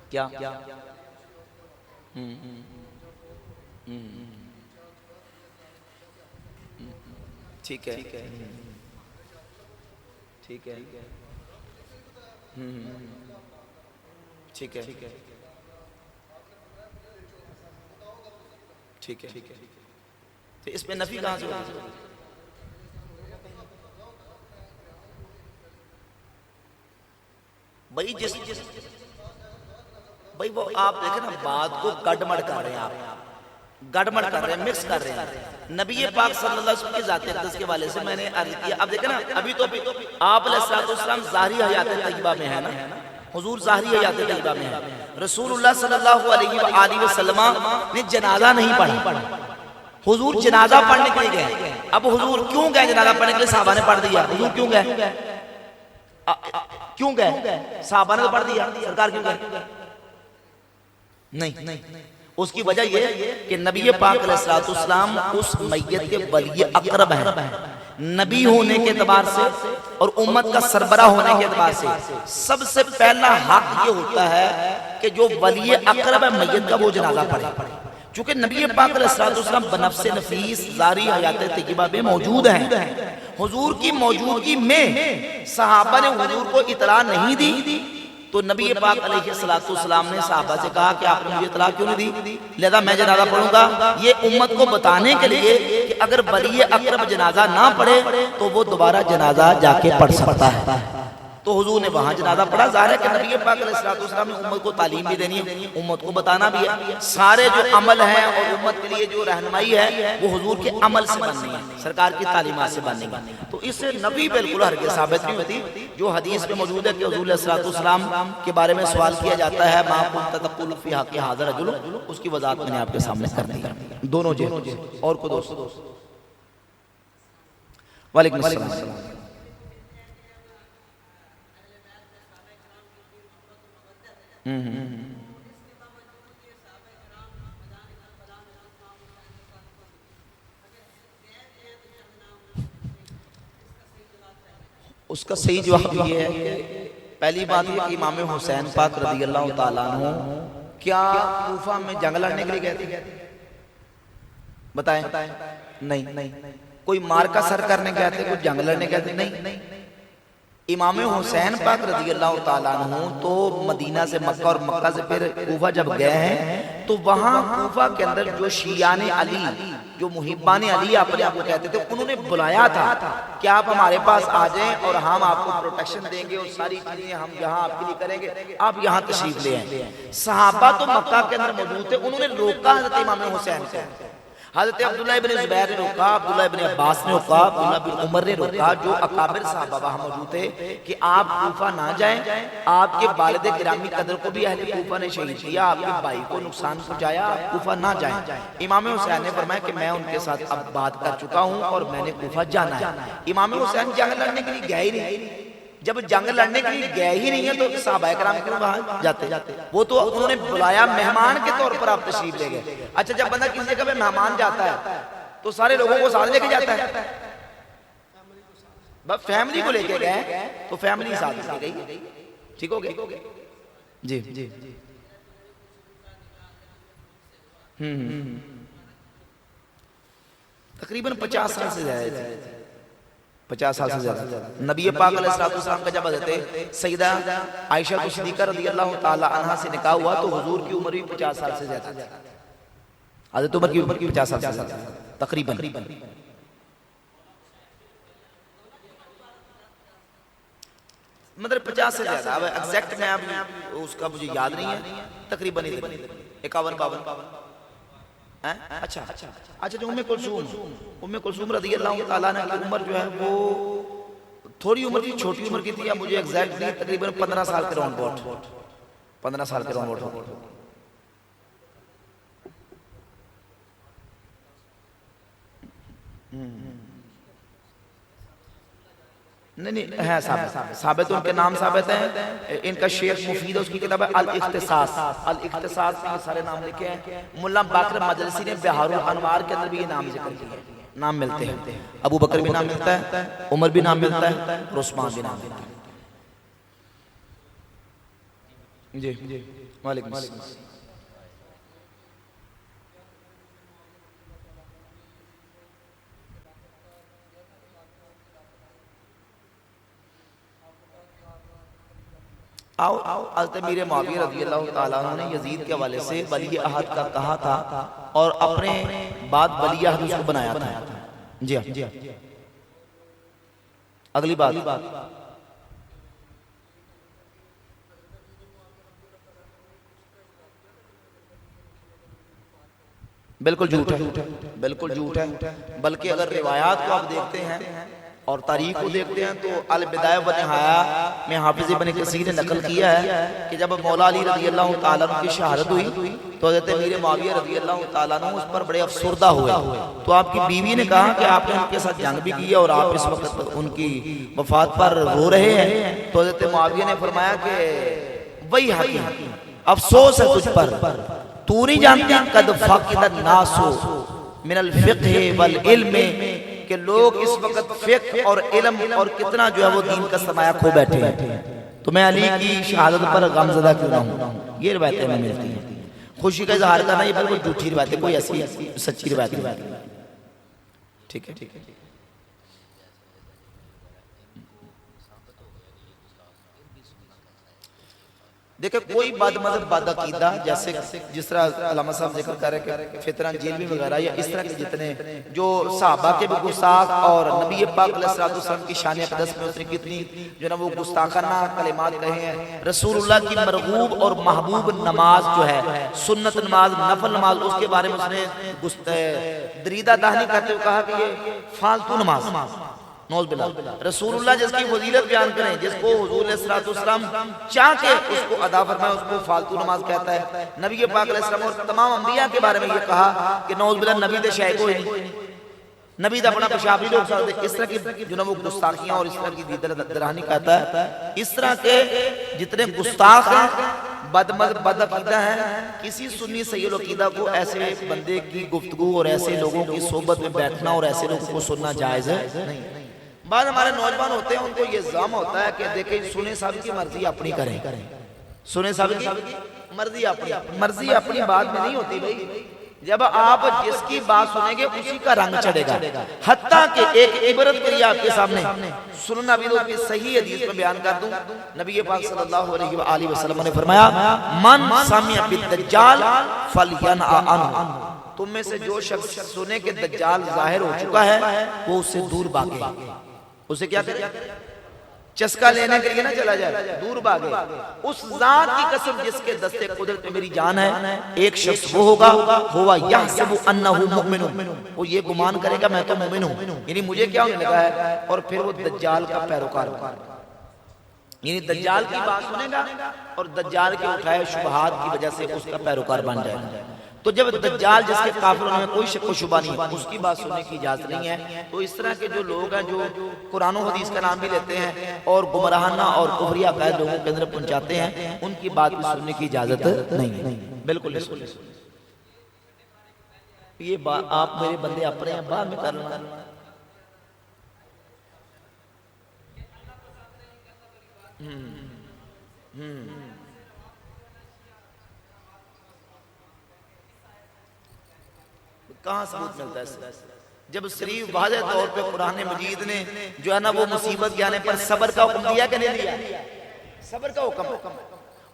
کیا ٹھیک ہے ٹھیک ہے ٹھیک ہے ٹھیک ہے تو اس میں نفی کہاں سے ہوگی؟ بھائی وہ آپ دیکھیں نا بات کو گڑمڑ کر رہے ہیں، آپ گڑمڑ کر رہے ہیں، مکس کر رہے ہیں۔ نبی پاک صلی اللہ علیہ وسلم کی ذات اقدس کے والے سے میں نے عرض کیا، اب دیکھیں نا ابھی تو آپ علیہ السلام ظاہری حیات طیبہ میں ہے نا، حضور ظاہری حیات طیبہ میں ہے، رسول اللہ صلی اللہ علیہ وآلہ وسلم نے جنازہ نہیں پڑھا، حضور جنازہ پڑھنے کے لیے گئے۔ اب حضور کیوں گئے جنازہ پڑھنے کے لیے؟ صحابہ نے پڑھ دیا۔ حضور کیوں گئے؟ کیوں گئے؟ صحابہ نے تو پڑھ دیا، سرکار کیوں گئے؟ نہیں، اس کی وجہ یہ کہ نبی پاک علیہ السلام اس میت کے ولی اقرب ہیں، نبی ہونے کے اعتبار سے اور امت کا سربراہ ہونے کے اعتبار سے سب سے پہلا حق یہ ہوتا ہے کہ جو ولی اقرب ہے میت کا وہ جنازہ پڑھے۔ چونکہ نبی پاک علیہ السلام بنفس نفیس ظاہری حیات طیبہ میں موجود ہیں، حضور کی موجودگی میں صحابہ نے حضور کو اطلاع نہیں دی، تو نبی پاک علیہ السلام نے صحابہ سے کہا کہ آپ نے مجھے اطلاع کیوں نہیں دی؟ لہذا میں جنازہ پڑھوں گا، یہ امت کو بتانے کے لیے کہ اگر ولی اقرب جنازہ نہ پڑھے تو وہ دوبارہ جنازہ جا کے پڑھ سکتا ہے۔ تو حضور نے وہاں جنازہ پڑھا۔ ظاہر ہے کہ نبی پاک علیہ السلام نے امت کو تعلیم بھی دینی ہے، امت کو بتانا بھی ہے، سارے جو عمل ہیں اور امت کے لیے جو رہنمائی ہے وہ حضور کے عمل سے بننی ہے، سرکار کی تعلیمات سے بننی ہے۔ تو اس سے نبی بالکل ہرگز ثابت نہیں ہوتی۔ جو حدیث میں موجود ہے کہ حضور علیہ السلام کے بارے میں سوال کیا جاتا ہے ما کنت تقول فی حق ھذا الرجل، اس کی وضاحت میں نے آپ کے سامنے کر دی ہے۔ دونوں جہت اور کو دوست وعلیکم السلام۔ اس کا صحیح جواب یہ ہے کہ پہلی بات یہ کہ امام حسین پاک رضی اللہ تعالیٰ عنہ کیا کوفہ میں جنگ لڑنے کے لیے گئے تھے؟ بتائیں۔ نہیں۔ کوئی مارکہ سر کرنے گئے تھے، کوئی جنگ لڑنے گئے تھے؟ نہیں۔ امام حسین پاک رضی اللہ تعالیٰ عنہ تو مدینہ سے مکہ اور مکہ سے پھر کوفہ جب گئے ہیں تو وہاں کوفہ کے اندر جو شیعان علی، جو محبان علی اپنے آپ کو کہتے تھے، انہوں نے بلایا تھا کہ آپ ہمارے پاس آ جائیں اور ہم آپ کو پروٹیکشن دیں گے اور ساری چیزیں ہم یہاں آپ کے لیے کریں گے، آپ یہاں تشریف لے آئیں۔ صحابہ تو مکہ کے اندر موجود تھے، انہوں نے روکا حضرت امام حسین کو۔ حضرت عبداللہ ابن زبیر نے روکا، عبداللہ ابن عباس نے روکا، عبداللہ بن عمر نے روکا، جو اکابر صحابہ وہاں موجود تھے کہ آپ کوفہ نہ جائیں، آپ کے والد گرامی قدر کو بھی اہل کوفہ نے شہید کیا، آپ کے بھائی کو نقصان پہنچایا، آپ کوفہ نہ جائیں۔ امام حسین نے فرمایا کہ میں ان کے ساتھ اب بات کر چکا ہوں اور میں نے کوفہ جانا ہے۔ امام حسین جنگ لڑنے کے لیے گئے ہی نہیں۔ جب جنگ لڑنے کے لیے گئے ہی نہیں ہیں تو صحابہ کرام کیوں وہاں جاتے؟ وہ تو انہوں نے بلایا، مہمان کے طور پر آپ تشریف لے گئے۔ اچھا جب بندہ کسی جگہ پہ مہمان جاتا ہے تو سارے لوگوں کو ساتھ لے کے جاتا ہے؟ بس فیملی کو لے کے گئے تو فیملی ساتھ لے گئی، ٹھیک ہو گئے؟ جی تقریباً 50 سال سے زیادہ تھے، 50 سال سے زیادہ۔ نبی پاک علیہ السلام کا جب حضرت سیدہ عائشہ صدیقہ رضی اللہ تعالی عنہ سے نکاح ہوا تو حضور کی عمر بھی 50 سال سے زیادہ تھی، حضرت عمر کی عمر 50 سال سے زیادہ تقریباً۔ مطلب 50 سے زیادہ، اب ایگزیکٹ میں اب اس کا مجھے یاد نہیں ہے، تقریباً 51-52۔ اچھا جو ام کلثوم رضی اللہ تعالیٰ عنہ کی عمر جو ہے وہ تھوڑی عمر کی، چھوٹی عمر کی تھی، اب مجھے ایگزیکٹ نہیں، تقریباً 15 سال کے راؤنڈ بوٹ، 15 سال کے راؤنڈ بوٹ ہوگی۔ نہیں ہے ثابت، ان کے نام ثابت ہیں۔ ان کا شیخ مفید ہے، اس کی کتاب ہے الاختصاص، الاختصاص میں سارے نام لکھے ہیں۔ ملا باقر مجلسی نے بہار الانوار کے اندر بھی یہ نام ذکر کیا ہے، نام ملتے ہیں، ابو بکر بھی نام ملتا ہے، عمر بھی نام ملتا ہے، عثمان بھی نام ملتا ہے۔ جی وعلیکم السلام۔ حضرت امیر معاویہ رضی اللہ تعالیٰ عنہ نے یزید کے حوالے سے ولی عہد کا کہا تھا اور اپنے بعد ولی عہد اس کو بنایا تھا۔ جی ہاں، اگلی بات بالکل جھوٹ ہے، بالکل جھوٹ ہے، بلکہ اگر روایات کو آپ دیکھتے ہیں اور تاریخ کو دیکھتے ہیں تو البدایہ و نہایہ میں حافظ ابن کثیر نے نقل کیا ہے کہ جب مولا علی رضی اللہ تعالیٰ عنہ کی شہادت ہوئی تو حضرت امیر معاویہ رضی اللہ تعالیٰ عنہ اس پر بڑے افسردہ ہوئے. تو آپ کی بیوی نے کہا کہ آپ نے ان کے ساتھ جنگ بھی کی ہے اور آپ اس وقت ان کی وفات پر رو رہے ہیں. تو حضرت معاویہ نے فرمایا کہ وہی حقیم افسوس ہے تجھ پر, تو نہیں جانتی قد فقد الناس من الفقہ والعلم کہ لوگ اس وقت فقہ اور علم اور کتنا جو ہے وہ دین کا سرمایہ کھو بیٹھے ہیں. تو میں علی کی شہادت پر غمزدہ کیوں نہ ہوں. یہ روایتیں میں ملتی ہیں. خوشی کا اظہار کرنا یہ بالکل جھوٹی روایت ہے, کوئی ایسی سچی روایت نہیں. ٹھیک ہے ٹھیک ہے. دیکھیں کوئی بد مذہب بد عقیدہ جیسے جس طرح علامہ صاحب ذکر کر رہے کہ فتنہ جیلوی وغیرہ یا اس طرح کے جتنے جو صحابہ کے بھی گستاخ اور نبی پاک علیہ السلام کی شان اقدس میں اس نے کتنی جو نا وہ گستاخانہ کلمات کہے ہیں. رسول اللہ کی مرغوب اور محبوب نماز جو ہے سنت نماز نفل نماز اس کے بارے میں اس نے دریدہ دہنی کرتے ہوئے کہا کہ یہ فالتو نماز نوز باللہ. رسول اللہ جس کی فضیلت بیان کریں جس کو حضور علیہ السلام چاہ کے اس کو ادا فرمائے اس کو فالتو نماز کہتا ہے. نبی پاک علیہ السلام اور تمام انبیاء کے بارے میں یہ کہا کہ نوز باللہ نبی دے شاید کوئی نہیں, نبی دا اپنا پشابی لوگ ساتھ اس طرح کی جو وہ گستاخیاں اور اس طرح کی درہانی کہتا ہے. اس طرح کے جتنے گستاخ ہیں بد مذہب بد عقیدہ ہیں, کسی سنی سید عقیدہ کو ایسے بندے کی گفتگو اور ایسے لوگوں کی صحبت میں بیٹھنا اور ایسے لوگوں کو سننا جائز ہے نہیں. بعض ہمارے نوجوان ہوتے ہیں ان کو یہ ظلم ہوتا ہے کہ دیکھیں سنے صاحب کی مرضی اپنی کریں, سنے صاحب کی مرضی اپنی بات میں نہیں ہوتی بھائی. جب آپ جس کی بات سنیں گے اسی کا رنگ چڑھے گا. حتیٰ کہ ایک عبرت کریے آپ کے سامنے سنن ابی داؤد کی صحیح حدیث میں بیان کر دوں. نبی پاک صلی اللہ علیہ وآلہ وسلم نے فرمایا من سمع بالدجال فلینأ عنہ, تم میں سے جو شخص سنے کہ دجال ظاہر ہو چکا ہے وہ اس سے دور بھاگے. اسے کیا کرے, چسکا لینے کے لیے نہ چلا جائے, دور بھاگے. اس ذات کی قسم جس کے دستے قدرت میں میری جان ہے, ایک شخص وہ ہوگا ہوا یحسب انہ مؤمن, وہ یہ گمان کرے گا میں تو مومن ہوں, یعنی مجھے کیا ہونے لگا ہے, اور پھر وہ دجال کا پیروکار ہوگا. یعنی دجال کی بات سنے گا اور دجال کے اٹھائے شبہات کی وجہ سے اس کا پیروکار بن جائے گا. تو جب دجال جس کے کافروں میں کوئی شک و شبہ نہیں اس کی بات سننے کی اجازت نہیں ہے. تو اس طرح کے جو لوگ ہیں جو قرآن و حدیث کا نام بھی لیتے ہیں اور گمراہانہ اور کفری عقائد لوگوں کے اندر پہنچاتے ہیں, ان کی بات بھی سننے کی اجازت نہیں ہے. بالکل یہ بات آپ میرے بندے اپنے ہیں, بعد میں کرنا. کہاں ثبوت ملتا ہے؟ جب صریح واضح طور پہ قرآن مجید نے جو ہے نا وہ مصیبت کے آنے پر صبر کا حکم دیا کہ نہیں دیا؟ صبر کا حکم.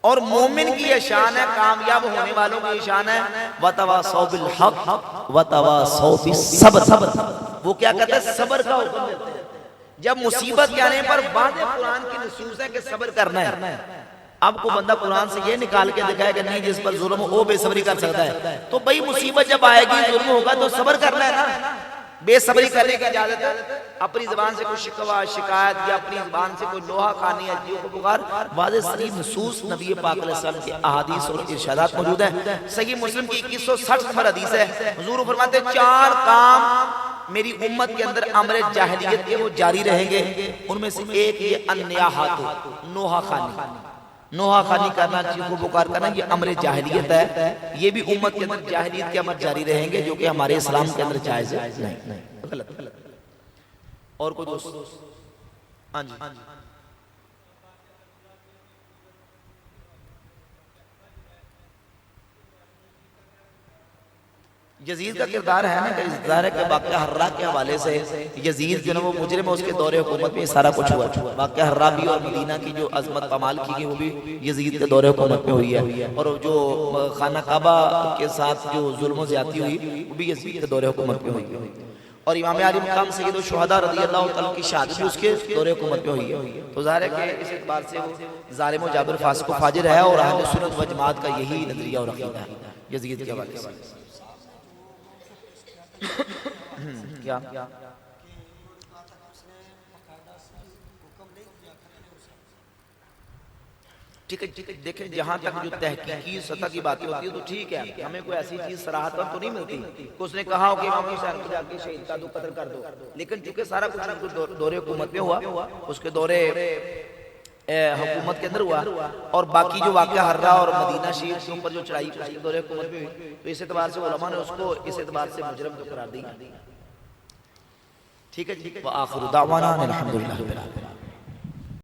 اور مومن کی یہ شان ہے, کامیاب ہونے والوں کی شان ہے وَتَوَاصَوْا بِالْحَقِّ وَتَوَاصَوْا بِالصَّبْرِ. وہ کیا کہتے ہیں, صبر کا حکم دیتے ہیں. جب مصیبت کے آنے پر واضح قرآن کی نصوص ہے کہ صبر کرنا ہے. اب کو بندہ قرآن سے یہ نکال کے دکھائے کہ نہیں جس پر ظلم ہو بے صبری کر سکتا ہے, تو بھئی مصیبت جب آئے گی ظلم ہوگا تو صبر کرنا ہے نا. بے صبری کرنے کی اجازت ہے. اپنی زبان سے کوئی شکوہ شکایت یا اپنی زبان سے کوئی لوہا کھانی عجیب کو بغار, واضح صریح نصوص نبی پاک علیہ السلام کی احادیث اور ارشادات موجود ہیں. صحیح مسلم کی 2160 نمبر حدیث ہے. حضور فرماتے ہیں 4 کام میری امت کے اندر امر جاہلیت کے وہ جاری رہیں گے. ان میں سے ایک یہ النیاحات, نوحہ خانی. نوحہ خانی کرنا, چیز کو بکار کرنا, یہ امر جاہلیت ہے. یہ بھی امت کے اندر جاہلیت کے امر جاری رہیں گے جو کہ ہمارے اسلام کے اندر جائز نہیں. غلط. اور کوئی دوست؟ ہاں جی. یزید کا کردار ہے نا کہ ظاہر ہے کہ واقعہ حرہ کے حوالے سے یزید جو نا وہ مجرم ہے, اس کے دور حکومت میں سارا کچھ ہوا. واقعہ حرہ بھی اور مدینہ کی جو عظمت پامال کی گئی وہ بھی یزید کے دور حکومت میں ہوئی ہے, اور جو خانہ کعبہ کے ساتھ جو ظلم و زیادتی ہوئی وہ بھی یزید کے دور حکومت میں ہوئی. اور امام علی مقام سید الشہداء رضی اللہ تعالیٰ کی شہادت بھی اس کے دور حکومت میں ہوئی ہے. تو ظاہر ہے کہ اس اعتبار سے وہ ظالم و جابر فاسق و فاجر ہے, اور اہل سنت و جماعت کا یہی نظریہ اور عقیدہ ہے یزید کے حوالے سے. کیا ٹھیک ہے دیکھیں جہاں تک جو تحقیقی سطح کی باتیں ہوتی ہے تو ٹھیک ہے، ہمیں کوئی ایسی چیز صراحت تو نہیں ملتی کہ اس نے کہا ہو کہ امام حسین کو جا کے شہید کر دو، قتل کر دو، لیکن چونکہ سارا کچھ دور حکومت میں ہوا، اس کے دور حکومت کے اندر ہوا، اور باقی جو واقعہ ہررا اور مدینہ شریف کے اوپر جو چڑھائی اس کے دور حکومت میں ہوئی، تو اس اعتبار سے علماء نے اس کو اس اعتبار سے مجرم کو قرار دی. ٹھیک ہے جی، وآخر دعوانا الحمدللہ رب العالمین.